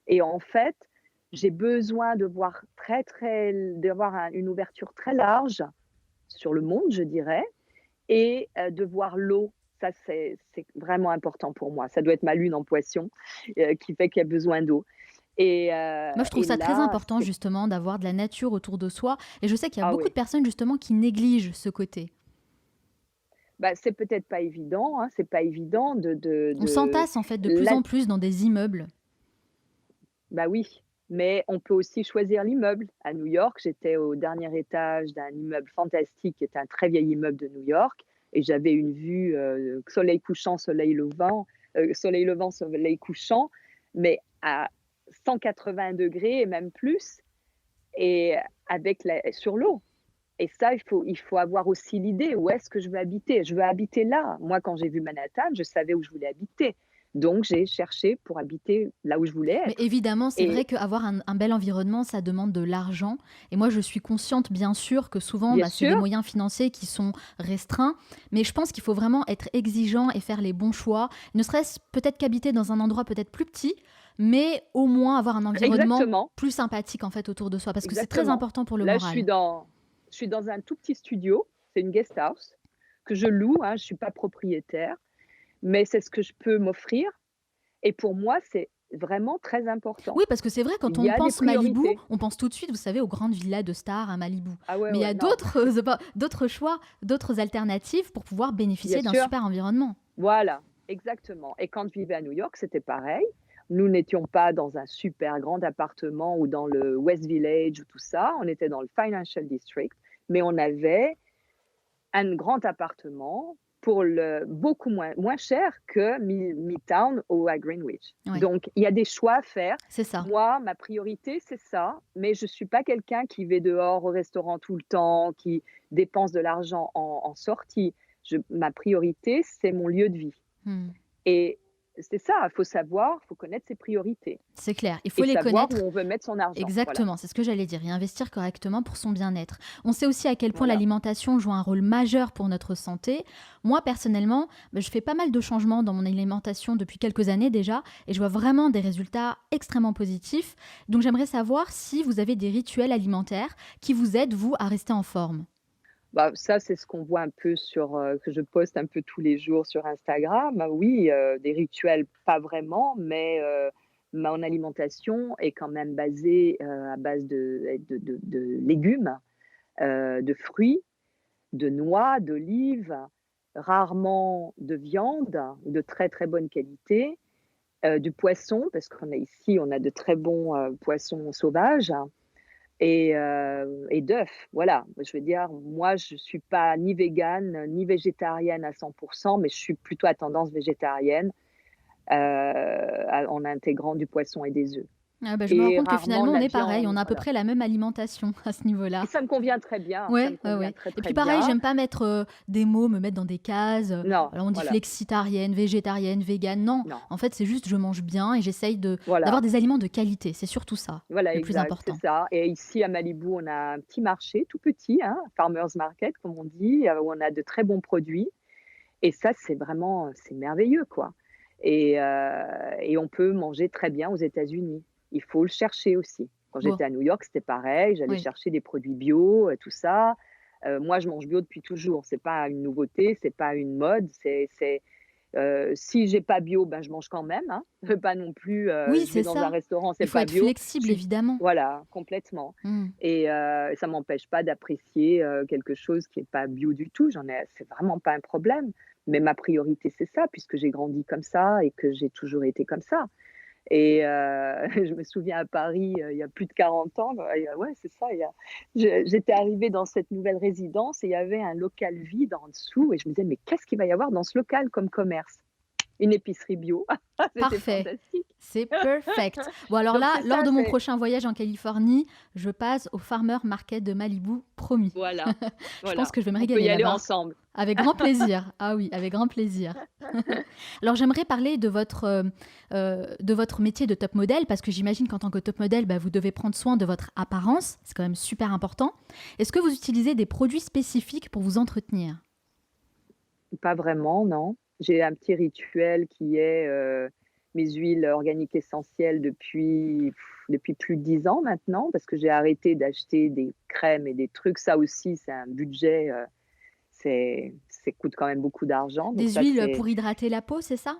et en fait, j'ai besoin de voir d'avoir une ouverture très large sur le monde, je dirais, et de voir l'eau. Ça, c'est vraiment important pour moi. Ça doit être ma lune en Poisson, qui fait qu'il y a besoin d'eau Moi, je trouve et ça très là, important c'est justement d'avoir de la nature autour de soi et je sais qu'il y a ah beaucoup de oui, personnes justement qui négligent ce côté. bah, c'est peut-être pas évident, hein, c'est pas évident On s'entasse en fait de plus là en plus dans des immeubles. bah, oui, mais on peut aussi choisir l'immeuble. À New York, j'étais au dernier étage d'un immeuble fantastique qui est un très vieil immeuble de New York et j'avais une vue, soleil couchant, soleil levant, soleil couchant, mais à 180 degrés et même plus et avec sur l'eau et ça, il faut avoir aussi l'idée, où est-ce que je veux habiter? Je veux habiter là. Moi, quand j'ai vu Manhattan, je savais où je voulais habiter. Donc j'ai cherché pour habiter là où je voulais Mais être évidemment, c'est vrai et qu'avoir un bel environnement, ça demande de l'argent. Et moi, je suis consciente, bien sûr, que souvent, bien bah, c'est des sûr, moyens financiers qui sont restreints. Mais je pense qu'il faut vraiment être exigeant et faire les bons choix. Ne serait-ce peut-être qu'habiter dans un endroit peut-être plus petit, mais au moins avoir un environnement exactement, plus sympathique en fait autour de soi, parce que c'est très exactement. important pour le Là, moral. je suis dans un tout petit studio, c'est une guest house que je loue, hein, je suis pas propriétaire, mais c'est ce que je peux m'offrir et pour moi, c'est vraiment très important. Oui, parce que c'est vrai, quand Il y on a des pense Malibu, priorités. on pense tout de suite, vous savez, aux grandes villas de stars à Malibu. Ah ouais, Mais il y ouais, a non, d'autres choix, d'autres alternatives pour pouvoir bien bénéficier d'un sûr. super environnement. Voilà, exactement et quand je vivais à New York, c'était pareil. Nous n'étions pas dans un super grand appartement ou dans le West Village ou tout ça, on était dans le Financial District, mais on avait un grand appartement pour le beaucoup moins cher que Midtown ou à Greenwich. Oui, Donc il y a des choix à faire. c'est ça. Moi, ma priorité, c'est ça, mais je suis pas quelqu'un qui va dehors au restaurant tout le temps, qui dépense de l'argent en sortie. Ma priorité, c'est mon lieu de vie. Hmm. Et c'est ça, il faut savoir, il faut connaître ses priorités C'est clair, il et faut les savoir où connaître. on veut mettre son argent, voilà. Exactement, c'est ce que j'allais dire, et investir correctement pour son bien-être. On sait aussi à quel point Voilà. l'alimentation joue un rôle majeur pour notre santé. Moi, personnellement, bah, je fais pas mal de changements dans mon alimentation depuis quelques années déjà, et je vois vraiment des résultats extrêmement positifs. Donc j'aimerais savoir si vous avez des rituels alimentaires qui vous aident, vous, à rester en forme. Bah, ça, c'est ce qu'on voit un peu que je poste un peu tous les jours sur Instagram. Ah oui, des rituels, pas vraiment, mais mon alimentation est quand même basée, à base de légumes, de fruits, de noix, d'olives, rarement de viande de très, très bonne qualité, du poisson parce qu'on a ici, on a de très bons, poissons sauvages et d'œufs. Voilà, je veux dire, moi, je suis pas ni végane, ni végétarienne à 100, mais je suis plutôt à tendance végétarienne, en intégrant du poisson et des œufs Ah bah, je me rends et compte que rarement finalement, de on la est pareil, on viande, a à peu voilà. près la même alimentation à ce Et niveau-là. ça me convient très bien, ça me Ouais, ouais, convient ouais. très, Et très puis pareil, bien. j'aime pas mettre, des mots, me mettre dans des cases, Non, alors on dit voilà, flexitarienne, végétarienne, végane. Non, non, en fait, c'est juste je mange bien et j'essaye d'avoir voilà, des aliments de qualité. C'est surtout ça, voilà, le plus exact, c'est important. ça et ici à Malibu, on a un petit marché tout petit, hein, farmers market comme on dit, où on a de très bons produits et ça, c'est vraiment, c'est merveilleux, quoi et on peut manger très bien aux États-Unis. Il faut le chercher aussi. Quand Bon, j'étais à New York, c'était pareil, j'allais oui. chercher des produits bio, tout ça. Moi, je mange bio depuis toujours. C'est pas une nouveauté, c'est pas une mode, si j'ai pas bio, ben, je mange quand même, hein. Je veux pas non plus, Oui, je vais c'est dans un ça. restaurant, Il c'est faut pas être bio, je flexible suis évidemment. voilà, complètement Mmh. et ça m'empêche pas d'apprécier, quelque chose qui est pas bio du tout. C'est vraiment pas un problème, mais ma priorité, c'est ça, puisque j'ai grandi comme ça et que j'ai toujours été comme ça et je me souviens à Paris, il y a plus de 40 ans, ouais, c'est ça, j'étais arrivée dans cette nouvelle résidence et il y avait un local vide en dessous et je me disais: «Mais qu'est-ce qu'il va y avoir dans ce local comme commerce?» Une épicerie bio. C'était Parfait, fantastique. c'est perfect. Bon alors Donc là, c'est lors ça, de mon c'est prochain voyage en Californie, je passe au Farmer Market de Malibu, promis. voilà, Je pense voilà. que je vais me On peut régaler y aller là-bas. ensemble. Avec grand plaisir. Ah oui, avec grand plaisir. Alors j'aimerais parler de votre métier de top modèle, parce que j'imagine qu'en tant que top modèle, bah, vous devez prendre soin de votre apparence. C'est quand même super important. Est-ce que vous utilisez des produits spécifiques pour vous entretenir? Pas vraiment, non. J'ai un petit rituel qui est, mes huiles organiques essentielles depuis plus de 10 ans maintenant, parce que j'ai arrêté d'acheter des crèmes et des trucs. Ça aussi, c'est un budget, c'est coûte quand même beaucoup d'argent, donc Des ça, huiles c'est pour hydrater la peau, c'est ça?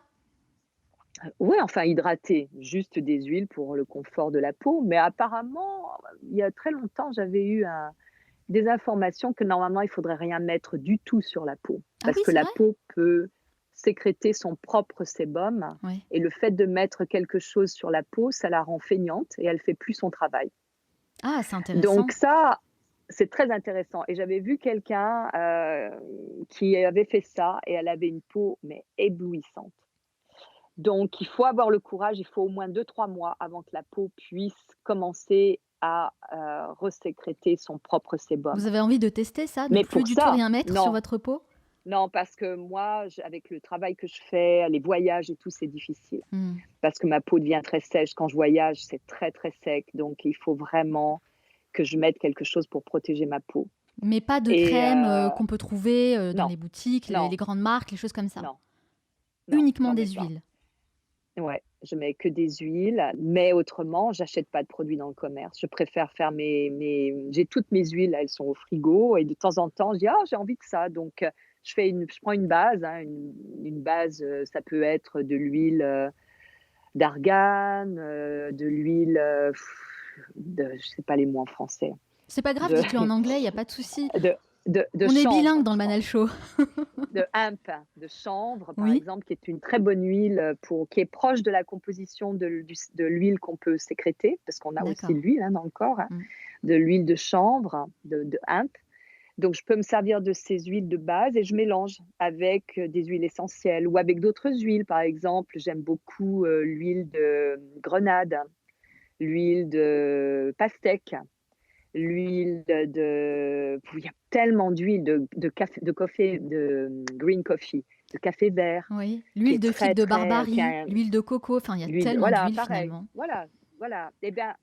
ouais, enfin hydrater, juste des huiles pour le confort de la peau, mais apparemment, il y a très longtemps, j'avais eu des informations que normalement, il faudrait rien mettre du tout sur la peau, Ah parce oui, que c'est la vrai? peau peut sécréter son propre sébum Oui. et le fait de mettre quelque chose sur la peau, ça la rend feignante et elle fait plus son travail. Ah, c'est Donc intéressant. ça, c'est très intéressant et j'avais vu quelqu'un, qui avait fait ça et elle avait une peau, mais éblouissante. Donc il faut avoir le courage, il faut au moins 2 3 mois avant que la peau puisse commencer à, resécréter son propre Vous sébum. avez envie de tester ça, de Mais plus pour du tout ça, rien mettre sur non, votre peau? non, parce que moi, avec le travail que je fais, les voyages et tout, c'est difficile. Mmh. Parce que ma peau devient très sèche. Quand je voyage, c'est très, très sec. Donc, il faut vraiment que je mette quelque chose pour protéger ma peau. Mais pas de Et crème, qu'on peut trouver, dans non, les boutiques, les non, grandes marques, les choses comme ça? non, non, Uniquement j'en mets des pas. huiles? Ouais, je mets que des huiles, mais autrement, j'achète pas de produits dans le commerce. Je préfère faire j'ai toutes mes huiles, elles sont au frigo et de temps en temps, je dis: «Ah, j'ai envie de ça», donc je prends une base, hein, une base, ça peut être de l'huile, d'argan, de l'huile, je sais pas les mots en français, C'est pas grave, de dites-le en anglais, il y a pas de souci. de de On est bilingue chanvre, dans je le Manal pense. Show. De hemp, de chanvre, par Oui, exemple, qui est une très bonne huile, qui est proche de la composition de l'huile qu'on peut sécréter, parce qu'on a aussi d'accord. l'huile, hein, dans le corps, hein, Mmh. de l'huile de chanvre, de hemp. Donc je peux me servir de ces huiles de base et je mélange avec, des huiles essentielles ou avec d'autres huiles. Par exemple, j'aime beaucoup, l'huile de grenade, l'huile de pastèque, l'huile il y a tellement d'huiles de green coffee, de café vert Oui, qui l'huile est de figue très, de très, qui Barbarie, a l'huile de coco, enfin il y a l'huile tellement voilà, d'huiles pareil, finalement. voilà, voilà et bien,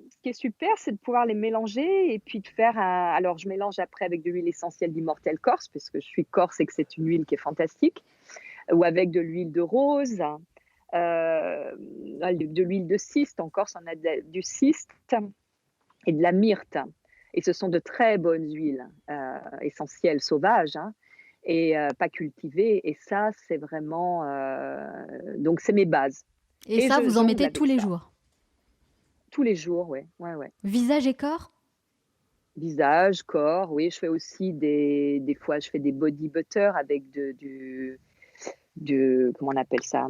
ce qui est super, c'est de pouvoir les mélanger et puis de faire un alors je mélange après avec de l'huile essentielle d'Immortelle Corse, puisque je suis corse et que c'est une huile qui est fantastique, ou avec de l'huile de rose, de l'huile de cyste. En Corse, on a du cyste et de la myrte. Et ce sont de très bonnes huiles essentielles sauvages, hein, et pas cultivées. Et ça, c'est vraiment donc c'est mes bases. Et et ça, je vous en jongle mettez tous avec les ça. jours? Tous les jours, ouais, ouais, ouais. Visage et corps? Visage, corps, oui, je fais aussi des fois, je fais des body butter avec comment on appelle ça?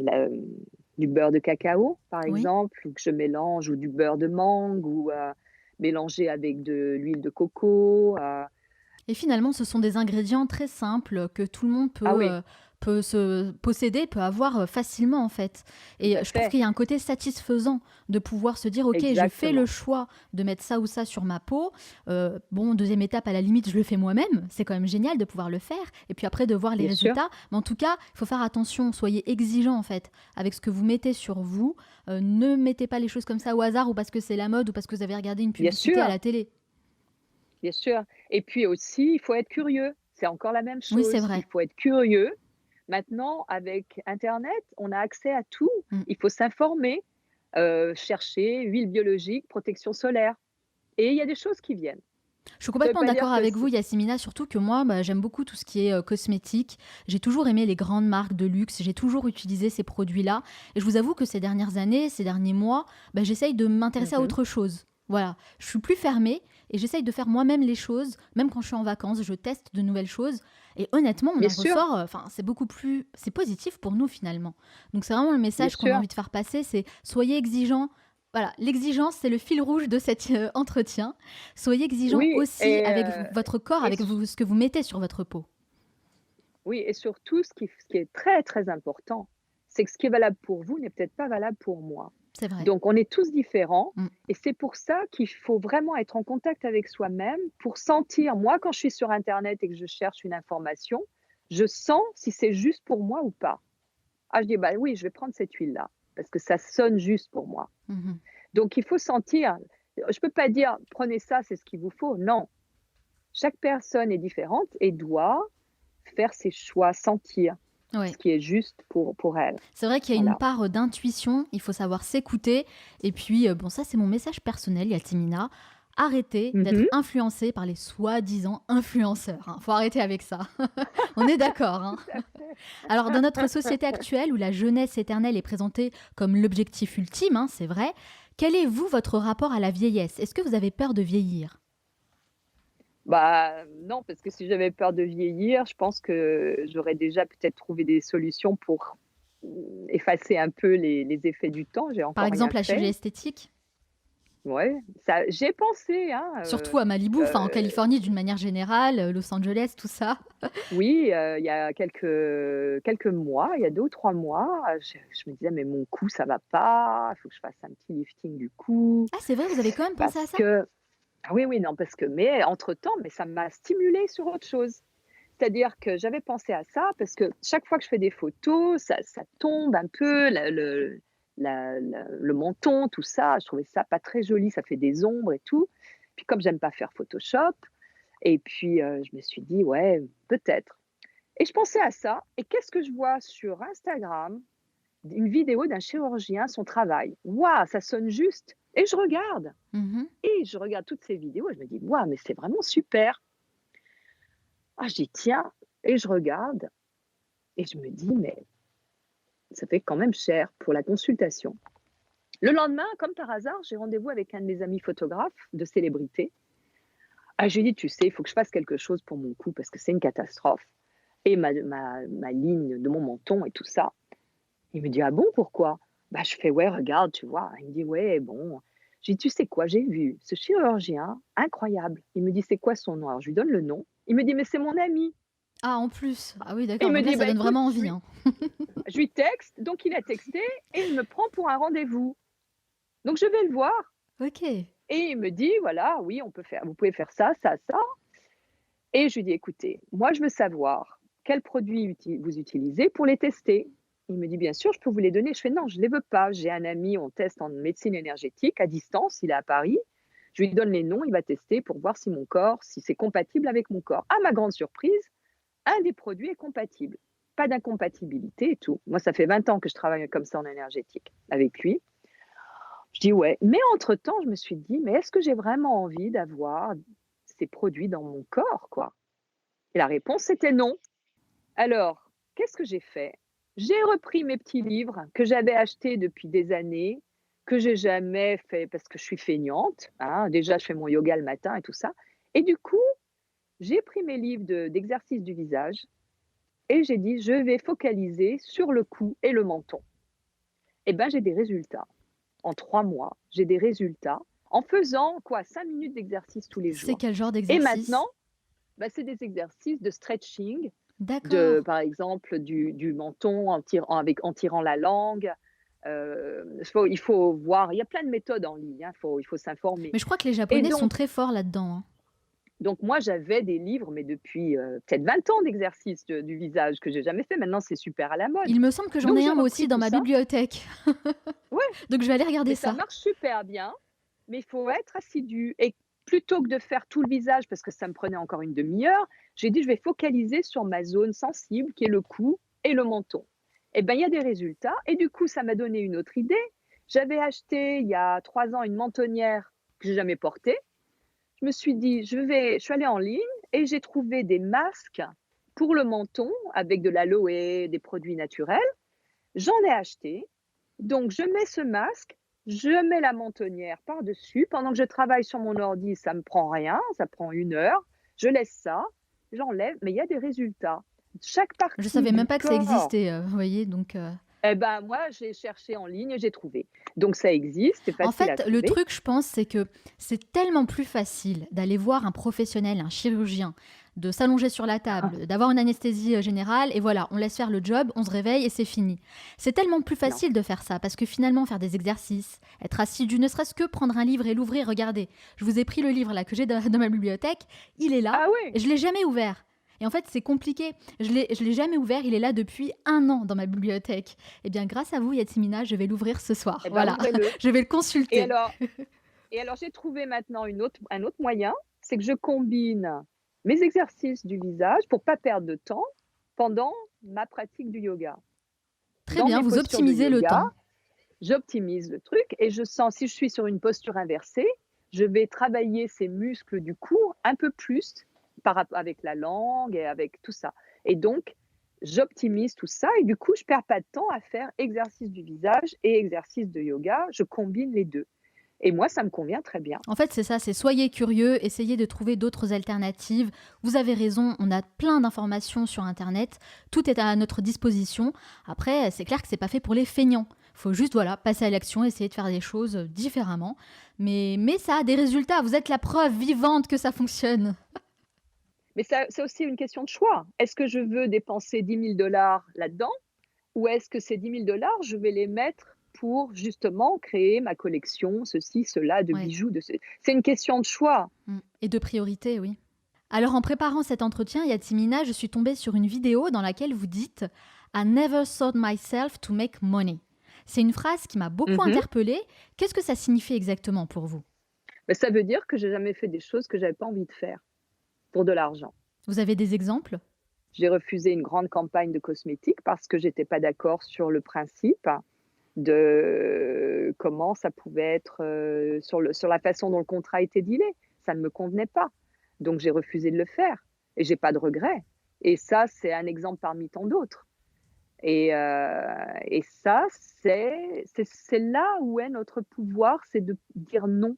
Du beurre de cacao, par Oui. exemple, ou que je mélange ou du beurre de mangue ou mélangé avec de l'huile de coco, Et finalement, ce sont des ingrédients très simples que tout le monde ah peut, oui, peut se posséder, peut avoir, facilement, en fait. tout Et à je trouve fait, qu'il y a un côté satisfaisant de pouvoir se dire: «OK, je fais le exactement. choix de mettre ça ou ça sur ma peau». Bon, deuxième étape, à la limite, je le fais moi-même. C'est quand même génial de pouvoir le faire et puis après de voir les Bien sûr, résultats. Mais en tout cas, il faut faire attention, soyez exigeants, en fait, avec ce que vous mettez sur vous. Ne mettez pas les choses comme ça au hasard ou parce que c'est la mode ou parce que vous avez regardé une bien publicité à sûr, la télé. bien sûr. Et puis aussi, il faut être curieux. C'est encore la même Oui, c'est chose. Il vrai. faut être curieux. Maintenant, avec internet, on a accès à tout. Mmh. Il faut s'informer, chercher huile biologique, protection solaire et il y a des choses qui viennent. Je suis Ça veut complètement pas dire d'accord que avec vous, c'est Yasmina, surtout que moi, bah, j'aime beaucoup tout ce qui est cosmétique. J'ai toujours aimé les grandes marques de luxe, j'ai toujours utilisé ces produits-là. Et je vous avoue que ces dernières années, ces derniers mois, bah, j'essaye de m'intéresser à mmh autre chose. Voilà, je suis plus fermée et j'essaye de faire moi-même les choses, même quand je suis en vacances, je teste de nouvelles choses. Et honnêtement, on bien en sûr, ressort, enfin, c'est beaucoup plus, c'est positif pour nous finalement. Donc c'est vraiment le bien message qu'on a sûr, envie de faire passer, c'est soyez exigeants. Voilà, l'exigence, c'est le fil rouge de cet entretien. Soyez exigeant oui aussi avec votre corps, et avec s ce que vous mettez sur votre peau. oui et surtout ce qui est très, très important, c'est que ce qui est valable pour vous n'est peut-être pas valable pour moi. C'est vrai. Donc on est tous différents Mmh. et c'est pour ça qu'il faut vraiment être en contact avec soi-même pour sentir moi, quand je suis sur internet et que je cherche une information, je sens si c'est juste pour moi ou pas. Ah, je dis: «Bah oui, je vais prendre cette huile-là, parce que ça sonne juste pour moi». Mmh. Donc il faut sentir. Je peux pas dire: «Prenez ça, c'est ce qu'il vous faut». Non, chaque personne est différente et doit faire ses choix, sentir Ouais. ce qui est juste pour elle. C'est vrai qu'il y a une Voilà. part, d'intuition, il faut savoir s'écouter et puis, bon ça c'est mon message personnel, Yasmina, arrêtez Mmh d'être mh. influencés par les soi-disant influenceurs, hein. Faut arrêter avec ça. On est d'accord, hein? Tout à fait. Alors dans notre société actuelle où la jeunesse éternelle est présentée comme l'objectif ultime, hein, c'est vrai, quel est vous, votre rapport à la vieillesse? Est-ce que vous avez peur de vieillir? Bah, non, parce que si j'avais peur de vieillir, je pense que j'aurais déjà peut-être trouvé des solutions pour, effacer un peu les effets du temps. J'ai Par encore rien exemple la fait. chirurgie esthétique? Ouais, ça j'y ai pensé, hein, Surtout à Malibu, enfin en Californie d'une manière générale, Los Angeles, tout ça. oui, il y a quelques mois, il y a 2 ou 3 mois, je me disais: «Mais mon cou, ça va pas, il faut que je fasse un petit lifting du cou». Ah c'est vrai, vous avez quand même pensé à Parce ça? que ah oui, oui, non, parce que mais entre-temps, mais ça m'a stimulée sur autre chose. C'est-à-dire que j'avais pensé à ça parce que chaque fois que je fais des photos, ça tombe un peu, le menton, tout ça. Je trouvais ça pas très joli, ça fait des ombres et tout. Puis comme j'aime pas faire Photoshop et puis, je me suis dit: «Ouais, peut-être». Et je pensais à ça et qu'est-ce que je vois sur Instagram? Une vidéo d'un chirurgien, son travail. Waouh, ça sonne juste et je regarde Mmh. et je regarde toutes ces vidéos et je me dis: «Waouh, mais c'est vraiment super». Ah, je dis: «Tiens» et je regarde et je me dis: «Mais ça fait quand même cher pour la consultation». Le lendemain, comme par hasard, j'ai rendez-vous avec un de mes amis photographes de célébrité. Ah, je lui dis: «Tu sais, il faut que je fasse quelque chose pour mon cou parce que c'est une catastrophe et ma ligne de mon menton et tout ça». Il me dit: «Ah bon, pourquoi?» Bah, je fais: «Ouais, regarde, tu vois?» Il me dit: «Ouais, bon». Je dis: «Tu sais quoi? J'ai vu ce chirurgien incroyable». Il me dit: «C'est quoi son nom?» Alors je lui donne le nom. Il me dit: «Mais c'est mon ami». Ah en plus! Ah oui Et d'accord, il me donc là dit: ça «Bah donne écoute», vraiment envie, hein. je lui texte, donc il a texté et il me prend pour un rendez-vous. Donc je vais le voir OK. et il me dit: «Voilà, oui, vous pouvez faire ça, ça, ça». Et je lui dis: «Écoutez, moi je veux savoir quels produits vous utilisez pour les tester». Il me dit: «Bien sûr, je peux vous les donner». Je fais: «Non, je les veux pas. J'ai un ami, on teste en médecine énergétique à distance, il est à Paris». Je lui donne les noms, il va tester pour voir si c'est compatible avec mon corps. À ma grande surprise, un des produits est compatible. Pas d'incompatibilité et tout. Moi, ça fait 20 ans que je travaille comme ça en énergétique avec lui. Je dis: «Ouais». Mais entre-temps, je me suis dit: «Mais est-ce que j'ai vraiment envie d'avoir ces produits dans mon corps, quoi?» Et la réponse était non. Alors, qu'est-ce que j'ai fait? J'ai repris mes petits livres que j'avais achetés depuis des années, que j'ai jamais fait parce que je suis feignante, hein. Déjà, je fais mon yoga le matin et tout ça et du coup, j'ai pris mes livres d'exercices du visage et j'ai dit: «Je vais focaliser sur le cou et le menton» et ben, j'ai des résultats. En 3 mois, j'ai des résultats en faisant quoi? 5 minutes d'exercice tous les C'est jours quel genre et maintenant, d'exercice? bah, c'est des exercices de stretching, D'accord. par exemple, du menton en tirant la langue. Il faut voir, il y a plein de méthodes en ligne, hein, il faut s'informer Mais je crois que les et Japonais sont très forts là-dedans, hein. donc moi, j'avais des livres, mais depuis, peut-être 20 ans d'exercices du visage que j'ai jamais fait. Maintenant, c'est super à la mode. Il me semble que j'en Donc ai j'ai un moi aussi repris dans tout ma ça. bibliothèque. Ouais, Donc je vais aller regarder mais ça ça. marche super bien, mais il faut être assidu et plutôt que de faire tout le visage parce que ça me prenait encore une demi-heure, j'ai dit: «Je vais focaliser sur ma zone sensible qui est le cou et le menton» et ben, il y a des résultats et du coup, ça m'a donné une autre idée. J'avais acheté il y a 3 ans une mentonnière que j'ai jamais portée. Je me suis dit: Je suis allée en ligne et j'ai trouvé des masques pour le menton avec de l'aloe, des produits naturels. J'en ai acheté, donc je mets ce masque, je mets la mentonnière par-dessus. Pendant que je travaille sur mon ordi, ça me prend rien, ça prend 1 heure. Je laisse ça, j'enlève, mais il y a des résultats. Chaque Je partie savais même du pas que ça corps, existait, vous voyez? Donc eh ben, moi, j'ai cherché en ligne et j'ai trouvé. Donc ça existe, c'est en facile à fait, le trouver. truc, je pense, c'est que c'est tellement plus facile d'aller voir un professionnel, un chirurgien, de s'allonger sur la table, d'avoir une anesthésie, générale et voilà, on laisse faire le job, on se réveille et c'est fini. C'est tellement plus Non. facile de faire ça parce que finalement faire des exercices, être assidu, ne serait-ce que prendre un livre et l'ouvrir, regardez, je vous ai pris le livre là que j'ai dans ma bibliothèque, il est là Ah et oui? je l'ai jamais ouvert et en fait, c'est compliqué. Je l'ai jamais ouvert, il est là depuis 1 an dans ma bibliothèque. Eh bien, grâce à vous, Yasmina, je vais l'ouvrir ce soir. Eh ben, Voilà, ouvrez-le je vais le et consulter. alors j'ai trouvé maintenant un autre moyen, c'est que je combine mes exercices du visage pour pas perdre de temps pendant ma pratique du yoga. Très Dans bien, mes vous postures de optimisez le yoga, temps. j'optimise le truc et je sens si je suis sur une posture inversée, je vais travailler ces muscles du cou un peu plus avec la langue et avec tout ça et donc j'optimise tout ça et du coup, je perds pas de temps à faire exercice du visage et exercice de yoga. Je combine les 2 et moi, ça me convient très bien. En fait, c'est ça, c'est soyez curieux, essayez de trouver d'autres alternatives. Vous avez raison, on a plein d'informations sur internet, tout est à notre disposition. Après, c'est clair que c'est pas fait pour les feignants. Faut juste voilà, passer à l'action, essayer de faire des choses différemment. Mais ça a des résultats, vous êtes la preuve vivante que ça fonctionne. Mais ça c'est aussi une question de choix. Est-ce que je veux dépenser 10 000 $ là-dedans? Ou est-ce que ces 10 000 $, je vais les mettre pour justement créer ma collection, ceci, cela, de Ouais. bijoux, c'est une question de choix. Et de priorité, oui. Alors en préparant cet entretien, Yatimina, je suis tombée sur une vidéo dans laquelle vous dites I never thought myself to make money. C'est une phrase qui m'a beaucoup Mmh. interpellée. Qu'est-ce que ça signifie exactement pour vous? Bah, ça veut dire que j'ai jamais fait des choses que j'avais pas envie de faire pour de l'argent. Vous avez des exemples? J'ai refusé une grande campagne de cosmétiques parce que j'étais pas d'accord sur le principe de comment ça pouvait être, sur la façon dont le contrat était dealé. Ça ne me convenait pas. Donc j'ai refusé de le faire et j'ai pas de regrets et ça, c'est un exemple parmi tant d'autres et ça, c'est là où est notre pouvoir, c'est de dire non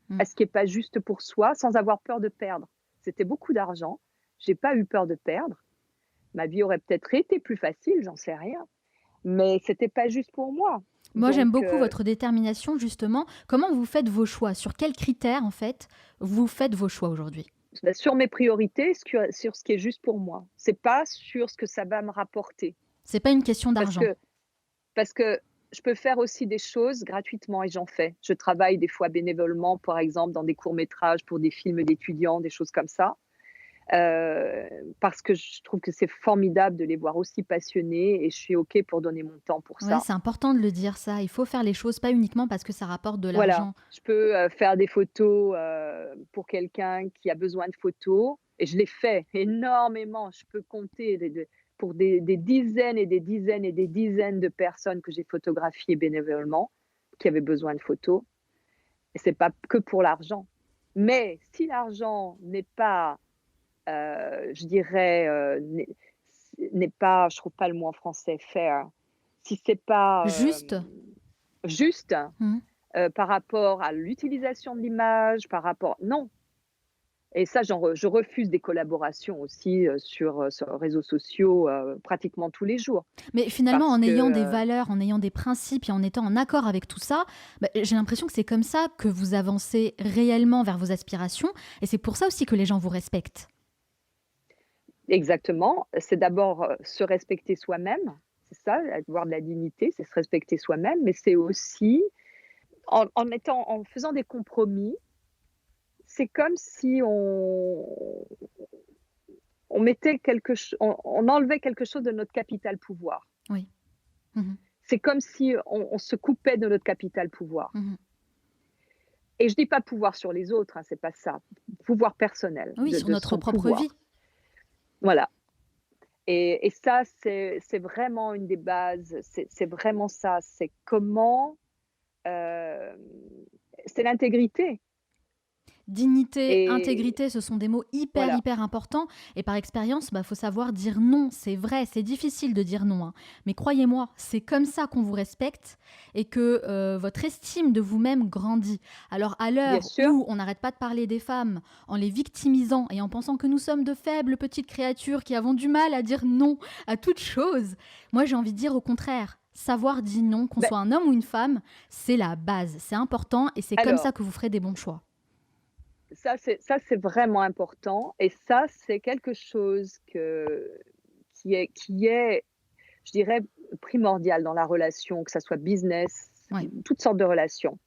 Mm. à ce qui est pas juste pour soi, sans avoir peur de perdre. C'était beaucoup d'argent, j'ai pas eu peur de perdre. Ma vie aurait peut-être été plus facile, j'en sais rien, mais c'était pas juste pour moi. Moi, j'aime Donc beaucoup votre détermination, justement. Comment vous faites vos choix? Sur quels critères, en fait, vous faites vos choix aujourd'hui? bah, sur mes priorités, sur ce qui est juste pour moi. C'est pas sur ce que ça va me rapporter. C'est pas une question Parce d'argent. que parce que je peux faire aussi des choses gratuitement et j'en fais. Je travaille des fois bénévolement, par exemple, dans des courts-métrages pour des films d'étudiants, des choses comme ça. Parce que je trouve que c'est formidable de les voir aussi passionnés et je suis OK pour donner mon temps pour Ouais, ça. c'est important de le dire ça. Il faut faire les choses pas uniquement parce que ça rapporte de Voilà, l'argent. je peux, faire des photos, pour quelqu'un qui a besoin de photos et je les fais énormément. Je peux compter pour des dizaines et des dizaines et des dizaines de personnes que j'ai photographiées bénévolement, qui avaient besoin de photos et c'est pas que pour l'argent. Mais si l'argent n'est pas, je dirais, n'est pas, je trouve pas le mot en français, fair, si c'est pas, Juste. juste, Mmh. par rapport à l'utilisation de l'image, par rapport non. Et ça, je refuse des collaborations aussi, sur les réseaux sociaux, pratiquement tous les jours. Mais finalement, Parce en ayant des que, valeurs, en ayant des principes et en étant en accord avec tout ça, bah, j'ai l'impression que c'est comme ça que vous avancez réellement vers vos aspirations et c'est pour ça aussi que les gens vous respectent. exactement, c'est d'abord, se respecter soi-même, c'est ça, avoir de la dignité, c'est se respecter soi-même, mais c'est aussi en faisant des compromis, c'est comme si on mettait on enlevait quelque chose de notre capital pouvoir. Oui. Mmh. C'est comme si on se coupait de notre capital pouvoir. Mmh. Et je dis pas pouvoir sur les autres, hein, c'est pas ça. Pouvoir personnel, Oui, sur de notre son propre vie. pouvoir. Voilà. Et ça, c'est vraiment une des bases, c'est vraiment ça, c'est comment, hem, c'est l'intégrité Dignité, et intégrité, ce sont des mots hyper, voilà, hyper importants et par expérience, bah, faut savoir dire non. C'est vrai, c'est difficile de dire non, hein. Mais croyez-moi, c'est comme ça qu'on vous respecte et que, votre estime de vous-même grandit. Alors à bien l'heure sûr. où on n'arrête pas de parler des femmes en les victimisant et en pensant que nous sommes de faibles petites créatures qui avons du mal à dire non à toute chose, moi j'ai envie de dire au contraire, savoir dire non, qu'on Beh, soit un homme ou une femme, c'est la base, c'est important et c'est comme ça alors, que vous ferez des bons choix. ça c'est vraiment important et ça, c'est quelque chose qui est, je dirais, primordial dans la relation, que ça soit business, Ouais. toutes sortes de relations.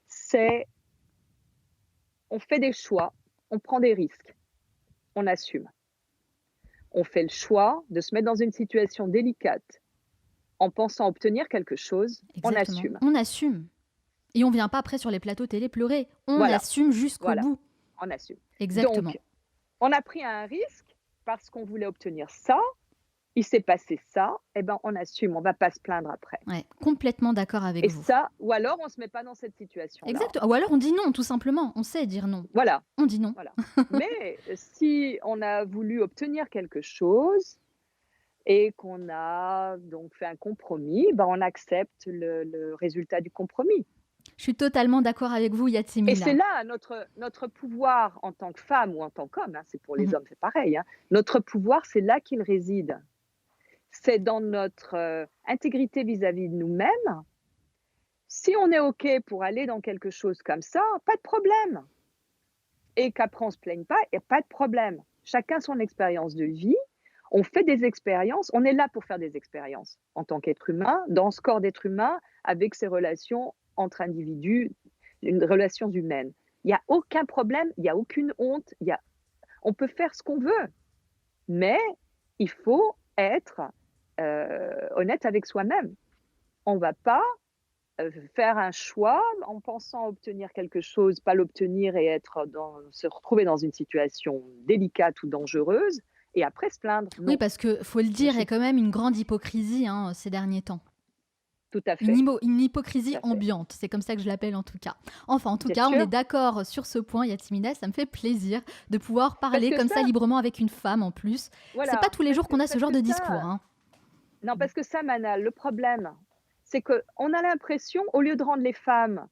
C'est on fait des choix, on prend des risques, on assume. On fait le choix de se mettre dans une situation délicate en pensant obtenir quelque chose, on Exactement. assume. On assume et on vient pas après sur les plateaux télé pleurer. On Voilà, assume jusqu'au voilà, bout. on assume. Exactement. Donc, on a pris un risque parce qu'on voulait obtenir ça, il s'est passé ça, et ben, on assume, on va pas se plaindre après. Ouais, complètement d'accord avec Et vous. ça ou alors on se met pas dans cette situation-là. Exact. Ou alors on dit non, tout simplement. On sait dire non. Voilà, On dit non. voilà. Mais si on a voulu obtenir quelque chose et qu'on a donc fait un compromis, ben, on accepte le résultat du compromis. Je suis totalement d'accord avec vous, Et c'est Yatimina. là notre pouvoir en tant que femme ou en tant qu'homme, hein, c'est pour les Mhm. hommes, c'est pareil, hein. Notre pouvoir, c'est là qu'il réside. C'est dans notre, intégrité vis-à-vis de nous-mêmes. Si on est OK pour aller dans quelque chose comme ça, pas de problème et qu'après on se plaigne pas, il y a pas de problème. Chacun son expérience de vie. On fait des expériences, on est là pour faire des expériences en tant qu'être humain, dans ce corps d'être humain, avec ses relations entre individus, une relations humaines. Il y a aucun problème, il y a aucune honte, on peut faire ce qu'on veut, mais il faut être, honnête avec soi-même. On va pas, faire un choix en pensant obtenir quelque chose, pas l'obtenir et se retrouver dans une situation délicate ou dangereuse et après se plaindre. Oui, Non, parce que faut le je dire, il y a suis quand même une grande hypocrisie hein, ces derniers temps. tout à fait, Une tout hypocrisie à fait. ambiante, c'est comme ça que je l'appelle en tout cas. Enfin, en tout Bien cas, on est sûr, d'accord sur ce point, Yatimina, ça me fait plaisir de pouvoir parce parler que comme ça ça librement avec une femme en plus. C'est pas voilà, tous les jours qu'on a ce parce genre que de discours, ça hein. non, parce que ça, Manal, le problème, c'est qu'on a l'impression, au lieu de rendre les femmes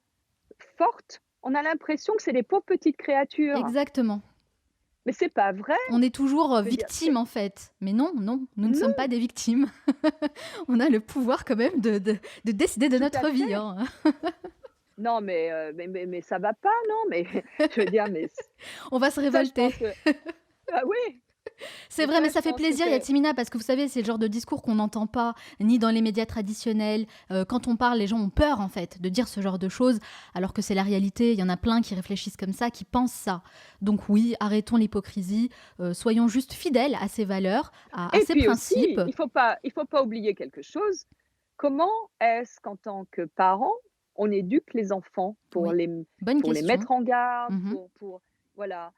fortes, on a l'impression que c'est des pauvres petites créatures. Exactement. Mais c'est pas vrai. On est toujours, Je veux dire, victime en fait. Mais non, non, nous ne sommes non, pas des victimes. On a le pouvoir quand même de décider de tout à notre vie, fait. hein. Non, mais ça va pas, non, mais je veux dire, mais On va se ça, je révolter. pense que ah oui, C'est mais vrai, mais ça, je ça fait pense que plaisir, c'est Yatimina, parce que vous savez, c'est le genre de discours qu'on n'entend pas, ni dans les médias traditionnels. Quand on parle, les gens ont peur, en fait, de dire ce genre de choses, alors que c'est la réalité. Il y en a plein qui réfléchissent comme ça, qui pensent ça. Donc oui, arrêtons l'hypocrisie, soyons juste fidèles à ces valeurs, à et ces puis principes. aussi, il faut pas oublier quelque chose. Comment est-ce qu'en tant que parents, on éduque les enfants Oui, bonne pour les question. mettre en garde, Mhm. pour voilà,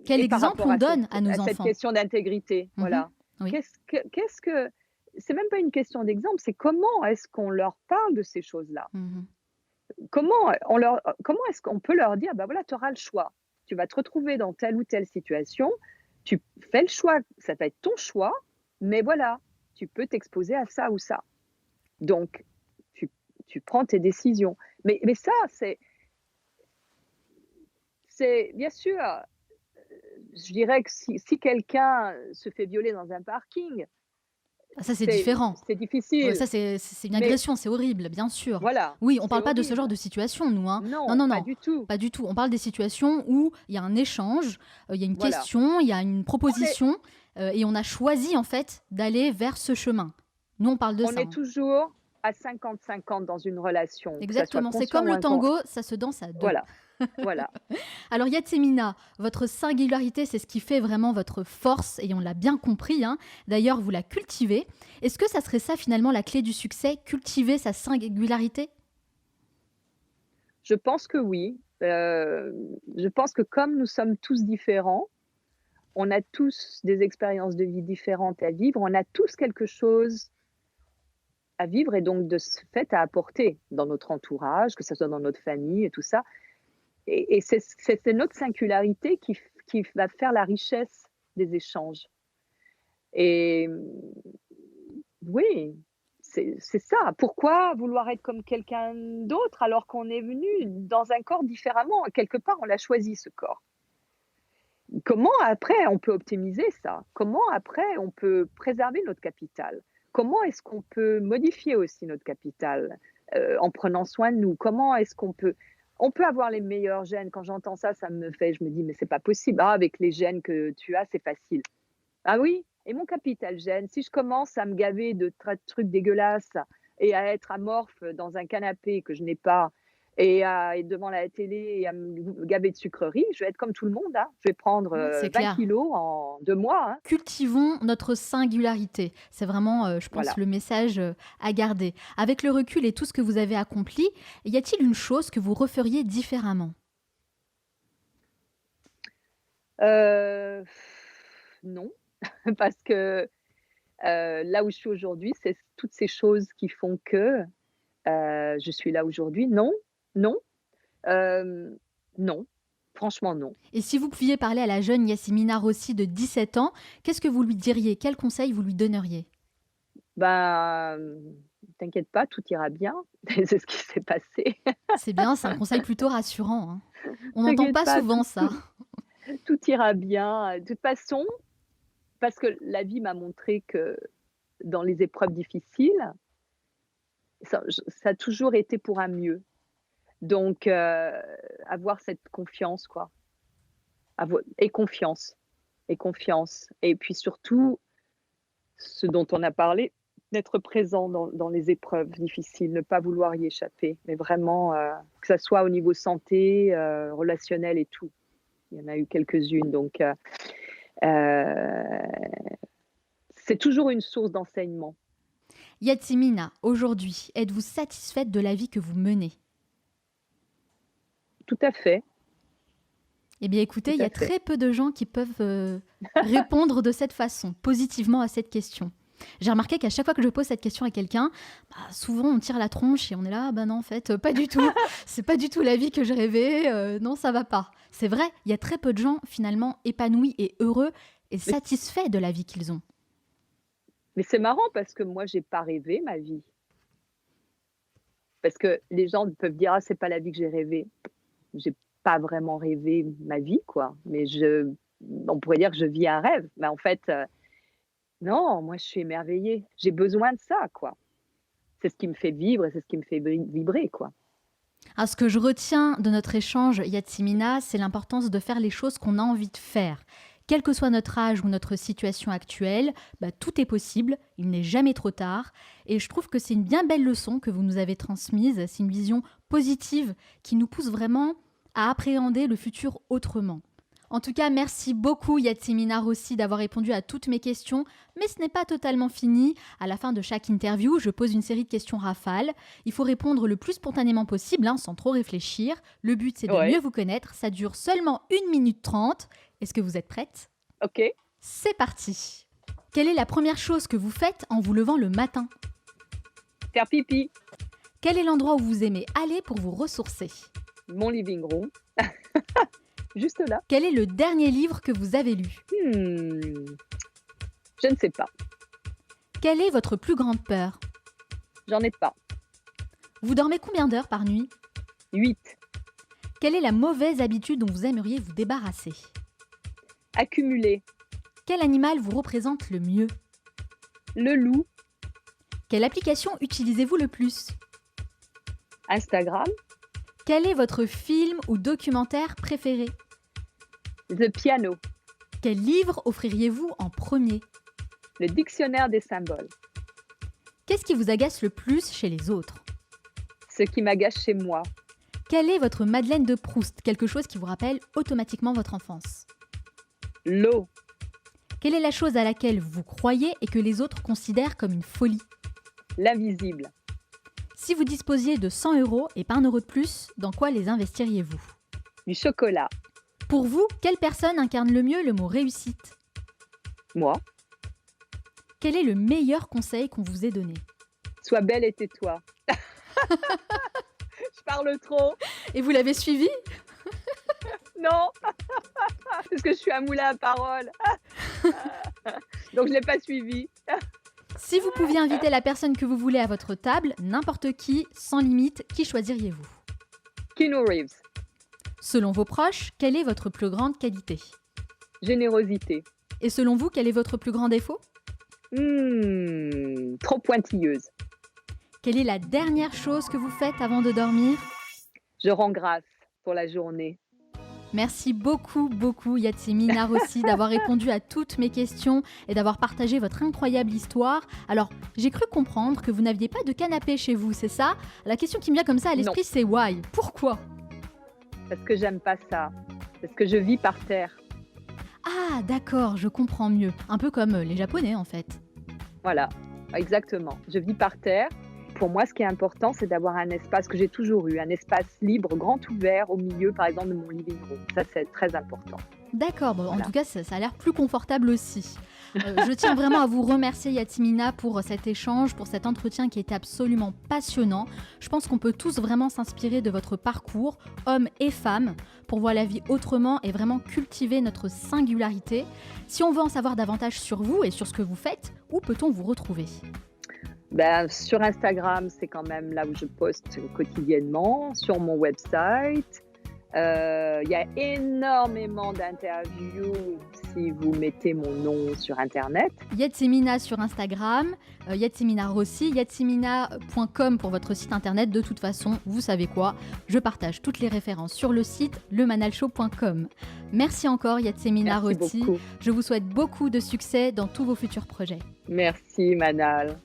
Quel et par exemple rapport on à donne à nos cette enfants? question d'intégrité, Mhm. voilà. Oui. Qu'est-ce que c'est même pas une question d'exemple, c'est comment est-ce qu'on leur parle de ces choses-là? Mhm. Comment est-ce qu'on peut leur dire: «Bah, voilà, tu auras le choix. Tu vas te retrouver dans telle ou telle situation, tu fais le choix, ça va être ton choix mais voilà, tu peux t'exposer à ça ou ça. Donc tu tu prends tes décisions. Mais ça, c'est bien sûr, je dirais que si quelqu'un se fait violer dans un parking, Ah ça, c'est c'est différent. c'est Ouais, difficile, ça, c'est une mais agression, c'est horrible, bien sûr. voilà, Oui, on c'est parle pas de ce genre horrible. de situation, nous, hein. Non, Non, non, pas non, du tout. pas du tout. On parle des situations où il y a un échange, il y a une Voilà. question, il y a une On est proposition, et on a choisi, en fait, d'aller vers ce chemin. Nous, on parle de on ça, est hein. toujours à 50-50 dans une relation, que ça soit Exactement, c'est conscient comme ou le incon tango, ça se danse à 2. voilà, voilà. Alors Yatsemina, votre singularité, c'est ce qui fait vraiment votre force et on l'a bien compris, hein. D'ailleurs, vous la cultivez. Est-ce que ça serait ça finalement la clé du succès, cultiver sa singularité? Je pense que oui, je pense que comme nous sommes tous différents, on a tous des expériences de vie différentes à vivre, on a tous quelque chose à vivre et donc de ce fait à apporter dans notre entourage, que ce soit dans notre famille et tout ça. Et c'est notre singularité qui va faire la richesse des échanges. Et oui, c'est ça. Pourquoi vouloir être comme quelqu'un d'autre alors qu'on est venu dans un corps différemment? Quelque part, on l'a choisi ce corps. Comment après on peut optimiser ça? Comment après on peut préserver notre capital? Comment est-ce qu'on peut modifier aussi notre capital, en prenant soin de nous? Comment est-ce on peut avoir les meilleurs gènes. Quand j'entends ça, je me dis: «Mais c'est pas possible. Ah avec les gènes que tu as, c'est facile». Ah oui? Et mon capital gène, si je commence à me gaver de trucs dégueulasses et à être amorphe dans un canapé que je n'ai pas et à être devant la télé et à me gaver de sucreries, je vais être comme tout le monde, hein. Je vais prendre, Ouais, c'est 20 clair. kilos en 2 mois, hein. Cultivons notre singularité. C'est vraiment, je pense, Voilà. le message à garder. Avec le recul et tout ce que vous avez accompli, y a-t-il une chose que vous referiez différemment? Heu, non, parce que, là où je suis aujourd'hui, c'est toutes ces choses qui font que, je suis là aujourd'hui. Non, non, hem, non, franchement non. Et si vous pouviez parler à la jeune Yasmina Rossi de 17 ans, qu'est-ce que vous lui diriez? Quels conseils vous lui donneriez? Bah, t'inquiète pas, tout ira bien. C'est ce qui s'est passé. C'est bien, c'est un conseil plutôt rassurant, hein. On n'entend T'inquiète pas pas, souvent ça. tout ira bien. De toute façon, parce que la vie m'a montré que dans les épreuves difficiles, ça a toujours été pour un mieux. Donc avoir cette confiance quoi, avo et confiance et puis surtout, ce dont on a parlé, d'être présent dans les épreuves difficiles, ne pas vouloir y échapper, mais vraiment, que ça soit au niveau santé, relationnel et tout. Il y en a eu quelques-unes donc c'est toujours une source d'enseignement. Yasmina, aujourd'hui, êtes-vous satisfaite de la vie que vous menez? Tout à fait, Eh bien écoutez, tout il y à a fait. très peu de gens qui peuvent, répondre de cette façon, positivement à cette question. J'ai remarqué qu'à chaque fois que je pose cette question à quelqu'un, bah, souvent on tire la tronche et on est là: «Ah bah non en fait, pas du tout, c'est pas du tout la vie que je rêvais, non ça va pas». C'est vrai, il y a très peu de gens finalement épanouis et heureux et Mais satisfaits de la vie qu'ils ont. mais c'est marrant parce que moi j'ai pas rêvé ma vie. Parce que les gens peuvent dire: «Ah c'est pas la vie que j'ai rêvée». J'ai pas vraiment rêvé ma vie quoi, mais on pourrait dire que je vis un rêve, mais en fait, non, moi je suis émerveillée. J'ai besoin de ça quoi. C'est ce qui me fait vivre et c'est ce qui me fait vibrer quoi. Ah, ce que je retiens de notre échange, Yasmina, c'est l'importance de faire les choses qu'on a envie de faire. Quel que soit notre âge ou notre situation actuelle, bah, tout est possible, il n'est jamais trop tard. Et je trouve que c'est une bien belle leçon que vous nous avez transmise. C'est une vision positive qui nous pousse vraiment à appréhender le futur autrement. En tout cas, merci beaucoup Yasmina Rossi d'avoir répondu à toutes mes questions, mais ce n'est pas totalement fini. À la fin de chaque interview, je pose une série de questions rafales. Il faut répondre le plus spontanément possible, hein, sans trop réfléchir. Le but, c'est de mieux Ouais, vous connaître. Ça dure seulement 1 minute 30. Est-ce que vous êtes prête? OK. C'est parti. Quelle est la première chose que vous faites en vous levant le matin? Faire pipi, Quel est l'endroit où vous aimez aller pour vous ressourcer? mon living room, juste là. Quel est le dernier livre que vous avez lu? Mmh, je ne sais pas. Quelle est votre plus grande peur? J'en ai pas. Vous dormez combien d'heures par nuit? 8. Quelle est la mauvaise habitude dont vous aimeriez vous débarrasser? Accumuler. Quel animal vous représente le mieux? Le loup. Quelle application utilisez-vous le plus? Instagram. Quel est votre film ou documentaire préféré? The Piano. Quel livre offririez-vous en premier? Le dictionnaire des symboles. Qu'est-ce qui vous agace le plus chez les autres? Ce qui m'agace chez moi. Quelle est votre Madeleine de Proust? Quelque chose qui vous rappelle automatiquement votre enfance. L'eau. Quelle est la chose à laquelle vous croyez et que les autres considèrent comme une folie? L'invisible. Si vous disposiez de 100 € et pas un euro de plus, dans quoi les investiriez-vous? Du chocolat. Pour vous, quelle personne incarne le mieux le mot réussite? Moi. Quel est le meilleur conseil qu'on vous ait donné? Sois belle et tais-toi. Je parle trop. Et vous l'avez suivi? Non. Parce que je suis un moulin à parole. Donc je l'ai pas suivi. Si vous pouviez inviter la personne que vous voulez à votre table, n'importe qui, sans limite, qui choisiriez-vous? Keanu Reeves. Selon vos proches, quelle est votre plus grande qualité? Générosité. Et selon vous, quel est votre plus grand défaut? Trop pointilleuse. Quelle est la dernière chose que vous faites avant de dormir? Je rends grâce pour la journée. Merci beaucoup, Yatsimi Rossi, d'avoir répondu à toutes mes questions et d'avoir partagé votre incroyable histoire. Alors, j'ai cru comprendre que vous n'aviez pas de canapé chez vous, c'est ça? La question qui me vient comme ça à l'esprit, c'est why? Pourquoi? Parce que j'aime pas ça. Parce que je vis par terre. Ah, d'accord, je comprends mieux. Un peu comme les Japonais, en fait. Voilà, exactement. Je vis par terre. Pour moi, ce qui est important, c'est d'avoir un espace que j'ai toujours eu, un espace libre, grand ouvert, au milieu, par exemple, de mon living room. Ça, c'est très important. D'accord, bon, Voilà. En tout cas, ça a l'air plus confortable aussi. Je tiens vraiment à vous remercier, Yatsmina, pour cet échange, pour cet entretien qui était absolument passionnant. Je pense qu'on peut tous vraiment s'inspirer de votre parcours, hommes et femmes, pour voir la vie autrement et vraiment cultiver notre singularité. Si on veut en savoir davantage sur vous et sur ce que vous faites, où peut-on vous retrouver ? Sur Instagram, c'est quand même là où je poste quotidiennement, sur mon website. Il y a énormément d'interviews si vous mettez mon nom sur Internet. Yatsmina sur Instagram, Yatsmina Rossi, yatsmina.com pour votre site Internet. De toute façon, vous savez quoi, je partage toutes les références sur le site lemanalshow.com. Merci encore Yatsmina Rossi. Beaucoup. Je vous souhaite beaucoup de succès dans tous vos futurs projets. Merci Manal.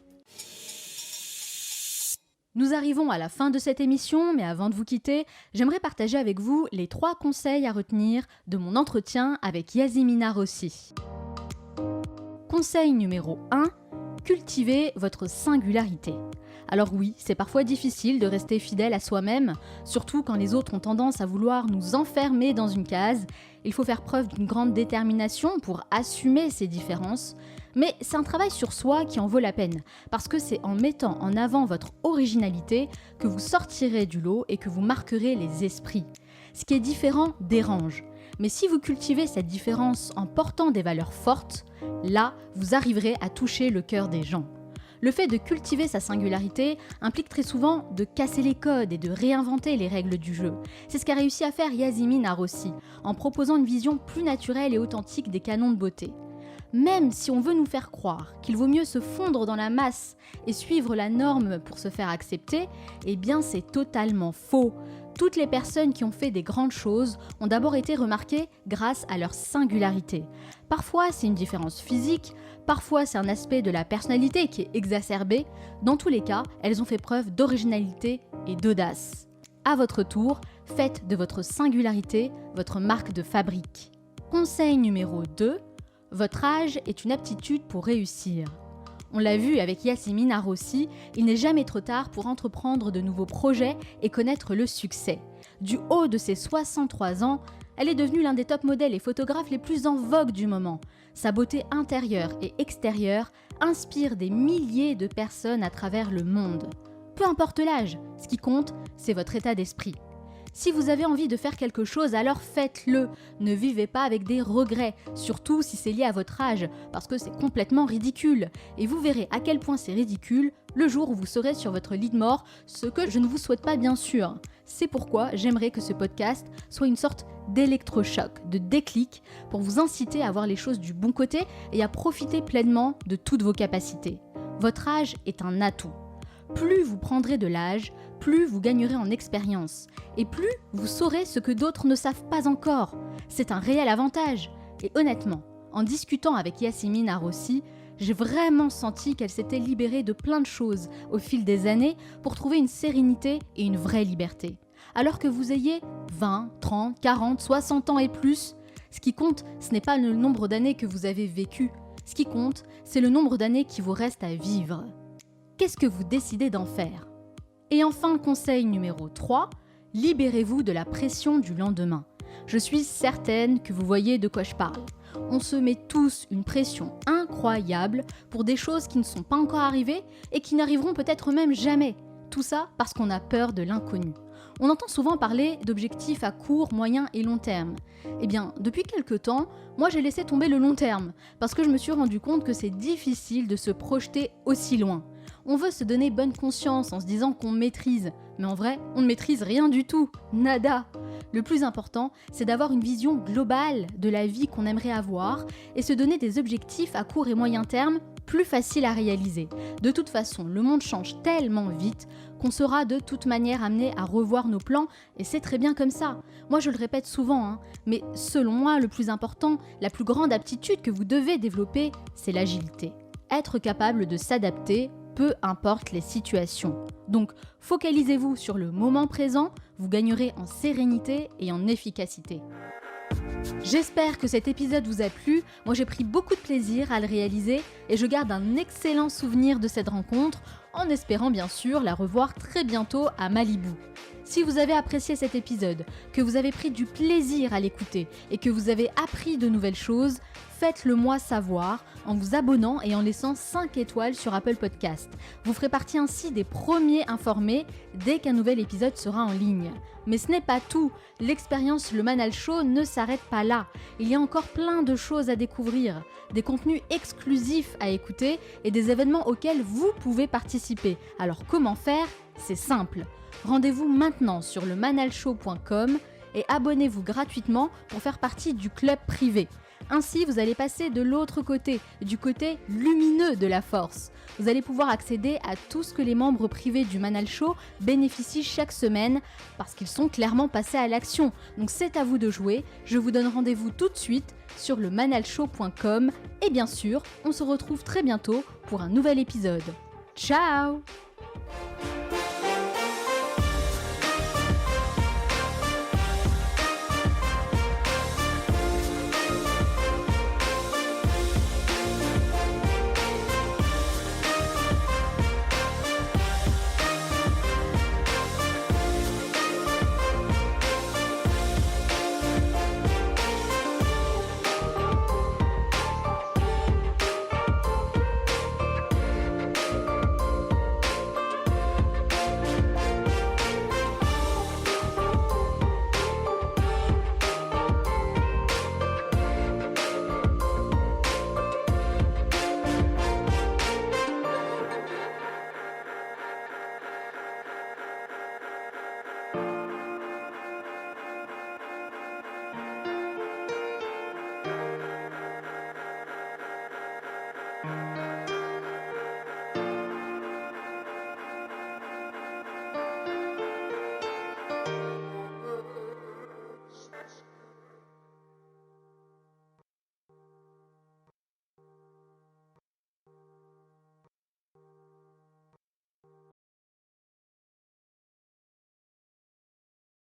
Nous arrivons à la fin de cette émission, mais avant de vous quitter, j'aimerais partager avec vous les 3 conseils à retenir de mon entretien avec Yatsmina Rossi. Conseil numéro 1, cultivez votre singularité. Alors oui, c'est parfois difficile de rester fidèle à soi-même, surtout quand les autres ont tendance à vouloir nous enfermer dans une case. Il faut faire preuve d'une grande détermination pour assumer ces différences. Mais c'est un travail sur soi qui en vaut la peine, parce que c'est en mettant en avant votre originalité que vous sortirez du lot et que vous marquerez les esprits. Ce qui est différent dérange. Mais si vous cultivez cette différence en portant des valeurs fortes, là, vous arriverez à toucher le cœur des gens. Le fait de cultiver sa singularité implique très souvent de casser les codes et de réinventer les règles du jeu. C'est ce qu'a réussi à faire Yatsmina Rossi, en proposant une vision plus naturelle et authentique des canons de beauté. Même si on veut nous faire croire qu'il vaut mieux se fondre dans la masse et suivre la norme pour se faire accepter, eh bien c'est totalement faux. Toutes les personnes qui ont fait des grandes choses ont d'abord été remarquées grâce à leur singularité. Parfois c'est une différence physique, parfois c'est un aspect de la personnalité qui est exacerbé. Dans tous les cas, elles ont fait preuve d'originalité et d'audace. À votre tour, faites de votre singularité votre marque de fabrique. Conseil numéro 2. Votre âge est une aptitude pour réussir. On l'a vu avec Yatsmina Rossi, il n'est jamais trop tard pour entreprendre de nouveaux projets et connaître le succès. Du haut de ses 63 ans, elle est devenue l'un des top modèles et photographes les plus en vogue du moment. Sa beauté intérieure et extérieure inspire des milliers de personnes à travers le monde. Peu importe l'âge, ce qui compte, c'est votre état d'esprit. Si vous avez envie de faire quelque chose, alors faites-le. Ne vivez pas avec des regrets, surtout si c'est lié à votre âge, parce que c'est complètement ridicule. Et vous verrez à quel point c'est ridicule le jour où vous serez sur votre lit de mort, ce que je ne vous souhaite pas bien sûr. C'est pourquoi j'aimerais que ce podcast soit une sorte d'électrochoc, de déclic, pour vous inciter à voir les choses du bon côté et à profiter pleinement de toutes vos capacités. Votre âge est un atout. Plus vous prendrez de l'âge, plus vous gagnerez en expérience. Et plus vous saurez ce que d'autres ne savent pas encore. C'est un réel avantage. Et honnêtement, en discutant avec Yasmine Arossi, j'ai vraiment senti qu'elle s'était libérée de plein de choses au fil des années pour trouver une sérénité et une vraie liberté. Alors que vous ayez 20, 30, 40, 60 ans et plus, ce qui compte, ce n'est pas le nombre d'années que vous avez vécu. Ce qui compte, c'est le nombre d'années qui vous reste à vivre. Qu'est-ce que vous décidez d'en faire ? Et enfin, conseil numéro 3, libérez-vous de la pression du lendemain. Je suis certaine que vous voyez de quoi je parle. On se met tous une pression incroyable pour des choses qui ne sont pas encore arrivées et qui n'arriveront peut-être même jamais. Tout ça parce qu'on a peur de l'inconnu. On entend souvent parler d'objectifs à court, moyen et long terme. Eh bien, depuis quelque temps, moi j'ai laissé tomber le long terme parce que je me suis rendu compte que c'est difficile de se projeter aussi loin. On veut se donner bonne conscience en se disant qu'on maîtrise, mais en vrai, on ne maîtrise rien du tout, nada. Le plus important, c'est d'avoir une vision globale de la vie qu'on aimerait avoir et se donner des objectifs à court et moyen terme plus faciles à réaliser. De toute façon, le monde change tellement vite qu'on sera de toute manière amené à revoir nos plans et c'est très bien comme ça. Moi je le répète souvent, mais selon moi, le plus important, la plus grande aptitude que vous devez développer, c'est l'agilité. Être capable de s'adapter, peu importe les situations. Donc, focalisez-vous sur le moment présent, vous gagnerez en sérénité et en efficacité. J'espère que cet épisode vous a plu. Moi, j'ai pris beaucoup de plaisir à le réaliser et je garde un excellent souvenir de cette rencontre en espérant bien sûr la revoir très bientôt à Malibu. Si vous avez apprécié cet épisode, que vous avez pris du plaisir à l'écouter et que vous avez appris de nouvelles choses, faites-le moi savoir en vous abonnant et en laissant 5 étoiles sur Apple Podcast. Vous ferez partie ainsi des premiers informés dès qu'un nouvel épisode sera en ligne. Mais ce n'est pas tout, l'expérience Le Manal Show ne s'arrête pas là. Il y a encore plein de choses à découvrir, des contenus exclusifs à écouter et des événements auxquels vous pouvez participer. Alors comment faire ? C'est simple. Rendez-vous maintenant sur lemanalshow.com et abonnez-vous gratuitement pour faire partie du club privé. Ainsi, vous allez passer de l'autre côté, du côté lumineux de la force. Vous allez pouvoir accéder à tout ce que les membres privés du Manal Show bénéficient chaque semaine parce qu'ils sont clairement passés à l'action. Donc c'est à vous de jouer. Je vous donne rendez-vous tout de suite sur lemanalshow.com et bien sûr, on se retrouve très bientôt pour un nouvel épisode. Ciao !